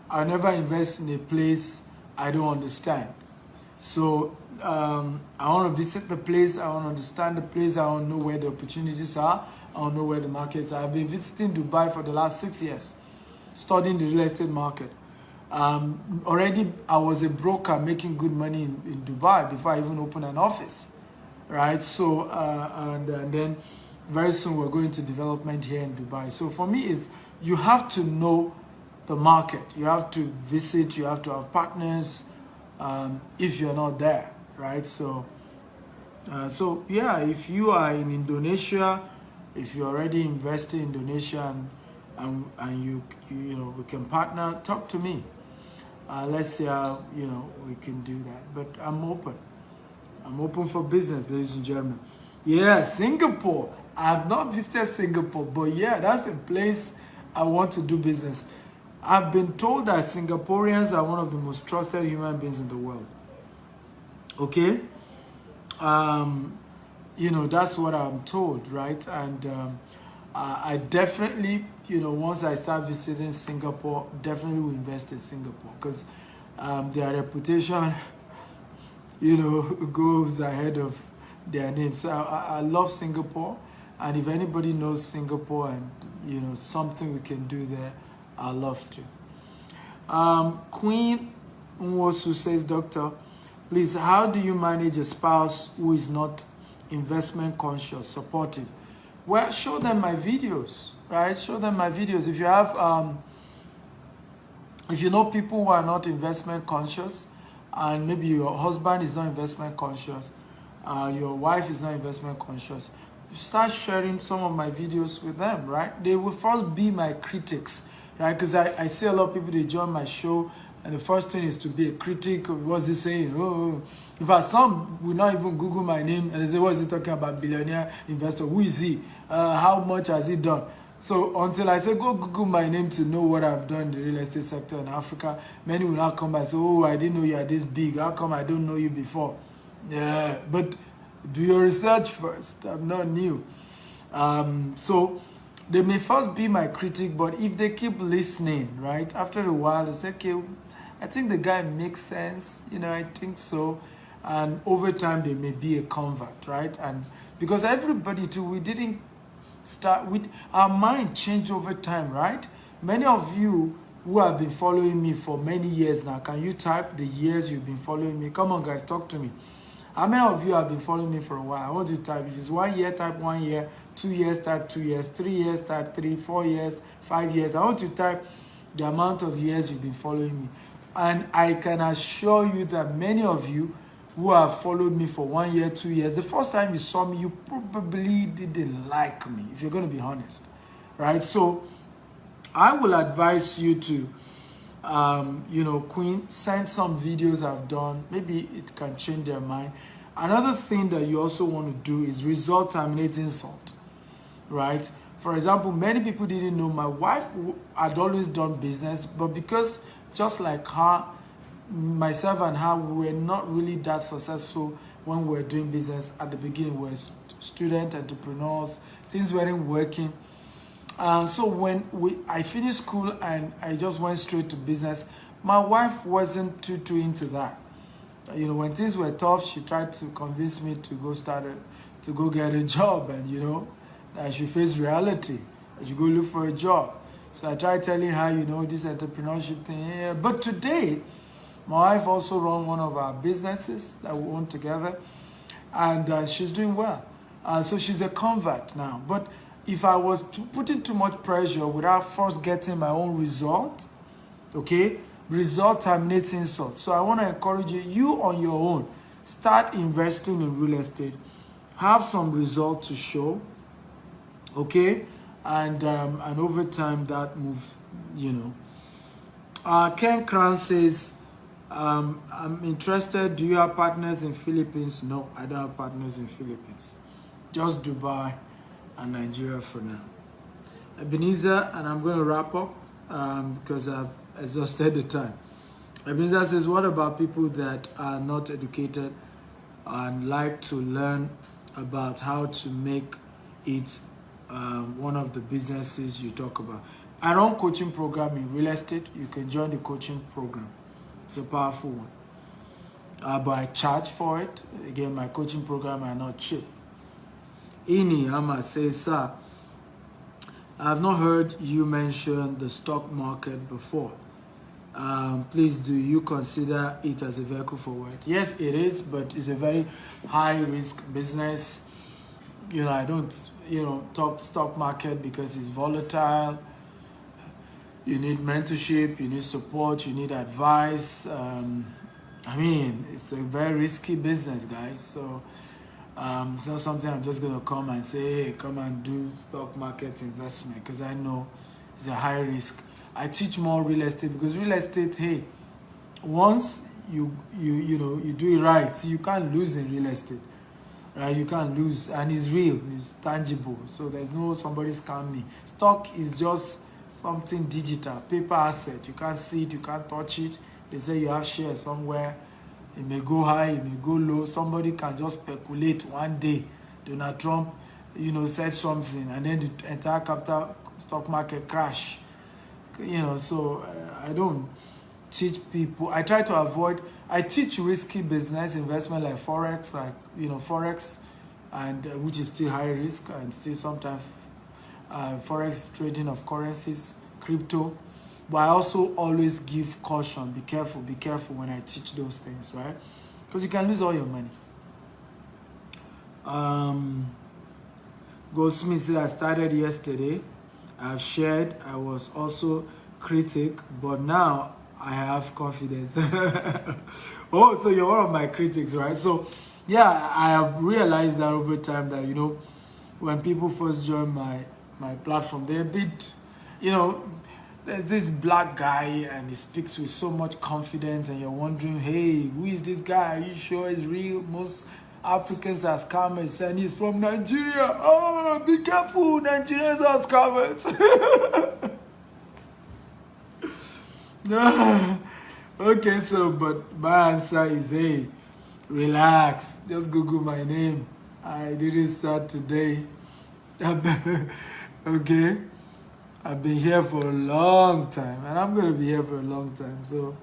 I'll never invest in a place I don't understand. So I want to visit the place. I want to understand the place. I want to know where the opportunities are. I want to know where the markets are. I've been visiting Dubai for the last 6 years, studying the real estate market. Already, I was a broker making good money in Dubai before I even opened an office, right? So, and then very soon we're going to development here in Dubai. So for me, it's you have to know the market. You have to visit. You have to have partners if you're not there, right? So, so yeah, if you are in Indonesia, if you already invested in Indonesia and you know we can partner, talk to me. Let's see how we can do that. But I'm open. I'm open for business, ladies and gentlemen. Yeah, Singapore. I have not visited Singapore, but yeah, that's a place I want to do business. I've been told that Singaporeans are one of the most trusted human beings in the world. Okay? You know, that's what I'm told, right? And I definitely, you know, once I start visiting Singapore, definitely will invest in Singapore because their reputation, you know, goes ahead of their name. So I love Singapore, and if anybody knows Singapore and, you know, something we can do there, I love to. Queen Nwosu says, Doctor, please, how do you manage a spouse who is not investment conscious, supportive? Well, show them my videos, right? Show them my videos. If you have, if you know people who are not investment conscious, and maybe your husband is not investment conscious, your wife is not investment conscious, you start sharing some of my videos with them, right? They will first be my critics, right? Because I see a lot of people, they join my show, and the first thing is to be a critic. What's he saying? Oh, in fact, some will not even Google my name, and they say, what is he talking about? Billionaire investor. Who is he? How much has he done? So until I say, go Google my name to know what I've done in the real estate sector in Africa, many will not come back and say, oh, I didn't know you are this big. How come I don't know you before? Yeah, but do your research first. I'm not new. So they may first be my critic, but if they keep listening, right, after a while, they say, okay, I think the guy makes sense. You know, I think so. And over time, they may be a convert, right? And because everybody too, we didn't start with, our mind changed over time, right? Many of you who have been following me for many years now, can you type the years you've been following me? Come on, guys, talk to me. How many of you have been following me for a while? I want you to type. If it's 1 year, type 1 year. 2 years, type 2 years. 3 years, type 3. 4 years, 5 years. I want you to type the amount of years you've been following me. And I can assure you that many of you who have followed me for 1 year, 2 years, the first time you saw me, you probably didn't like me, if you're going to be honest, right? So I will advise you to, you know, Queen, send some videos I've done. Maybe it can change their mind. Another thing that you also want to do is result terminating insult, right? For example, many people didn't know my wife had always done business, but because just like her, myself and her, we were not really that successful when we were doing business at the beginning. We were student entrepreneurs, things weren't working. So when I finished school and I just went straight to business, my wife wasn't too into that. You know, when things were tough, she tried to convince me to go get a job, and you know, I should face reality. I should go look for a job. So I tried telling her, you know, this entrepreneurship thing. Yeah. But today, my wife also runs one of our businesses that we own together, and she's doing well. So she's a convert now. But if I was putting too much pressure without first getting my own result, okay, result terminates insult. So I want to encourage you on your own, start investing in real estate, have some result to show, okay, and over time that move, you know. Ken Crown says, I'm interested. Do you have partners in Philippines? No, I don't have partners in Philippines. Just Dubai and Nigeria for now. Ebenezer, and I'm going to wrap up because I've exhausted the time. Ebenezer says, what about people that are not educated and like to learn about how to make it one of the businesses you talk about? I run coaching program in real estate. You can join the coaching program. It's a powerful one. But I charge for it. Again, my coaching program are not cheap. Ini Ama says, sir, I have not heard you mention the stock market before. Please, do you consider it as a vehicle for wealth? Yes, it is, but it's a very high risk business. You know, I don't, you know, talk stock market because it's volatile. You need mentorship, you need support, you need advice. I mean, it's a very risky business, guys. So it's not something I'm just going to come and say, hey, come and do stock market investment, because I know it's a high risk. I teach more real estate because real estate, hey, once you know, you do it right, you can't lose in real estate, right? You can't lose, and it's real, it's tangible. So there's no somebody scam me. Stock is just something digital, paper asset. You can't see it, you can't touch it. They say you have shares somewhere, It may go high, it may go low. Somebody can just speculate one day. Donald Trump, said something, and then the entire capital stock market crash. So I don't teach people. I try to avoid. I teach risky business investment like forex, forex, and which is still high risk, and still sometimes forex trading of currencies, crypto. But I also always give caution. Be careful when I teach those things, right? Because you can lose all your money. Goldsmith said, I started yesterday. I've shared. I was also critic, but now I have confidence. Oh, so you're one of my critics, right? So, yeah, I have realized that over time that, when people first join my platform, they're a bit, there's this black guy and he speaks with so much confidence and you're wondering, hey, who is this guy? Are you sure he's real? Most Africans are scammers and he's from Nigeria. Oh, be careful, Nigerians are scammers. Okay, so, but my answer is, hey, relax. Just Google my name. I didn't start today. Okay? I've been here for a long time, and I'm going to be here for a long time. So,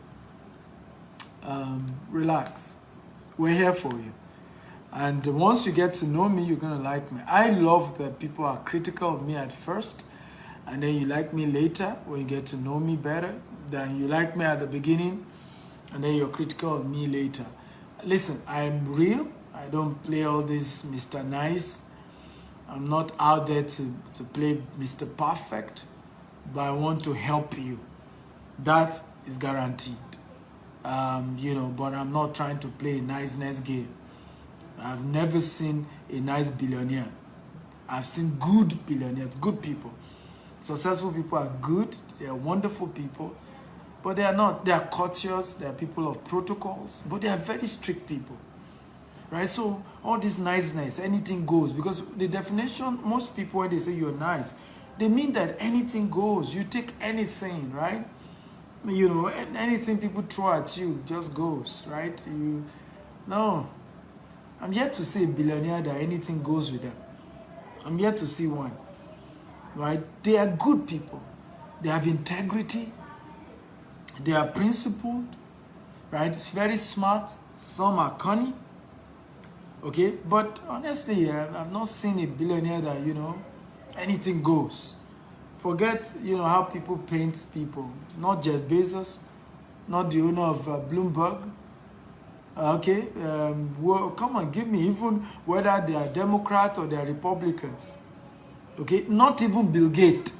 relax. We're here for you. And once you get to know me, you're going to like me. I love that people are critical of me at first, and then you like me later when you get to know me better. Then you like me at the beginning, and then you're critical of me later. Listen, I'm real. I don't play all this Mr. Nice. I'm not out there to play Mr. Perfect, but I want to help you. That is guaranteed. But I'm not trying to play a niceness game. I've never seen a nice billionaire. I've seen good billionaires, good people. Successful people are good. They are wonderful people. But they are not. They are courteous. They are people of protocols. But they are very strict people. Right? So all this niceness, anything goes. Because the definition, most people, when they say you're nice, they mean that anything goes. You take anything, right? Anything people throw at you just goes, right? No. I'm yet to see a billionaire that anything goes with them. I'm yet to see one. Right? They are good people. They have integrity. They are principled. Right? It's very smart. Some are cunning. Okay? But honestly, I've not seen a billionaire that, anything goes. Forget, how people paint people. Not Jeff Bezos. Not the owner of Bloomberg. Okay? Well, come on, give me even whether they are Democrats or they are Republicans. Okay? Not even Bill Gates.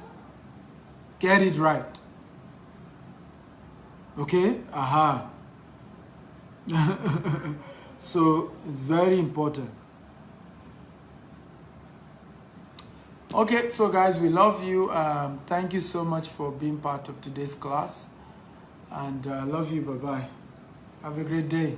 Get it right. Okay? Aha. So, it's very important. Okay, so guys, we love you. Thank you so much for being part of today's class. And I love you. Bye-bye. Have a great day.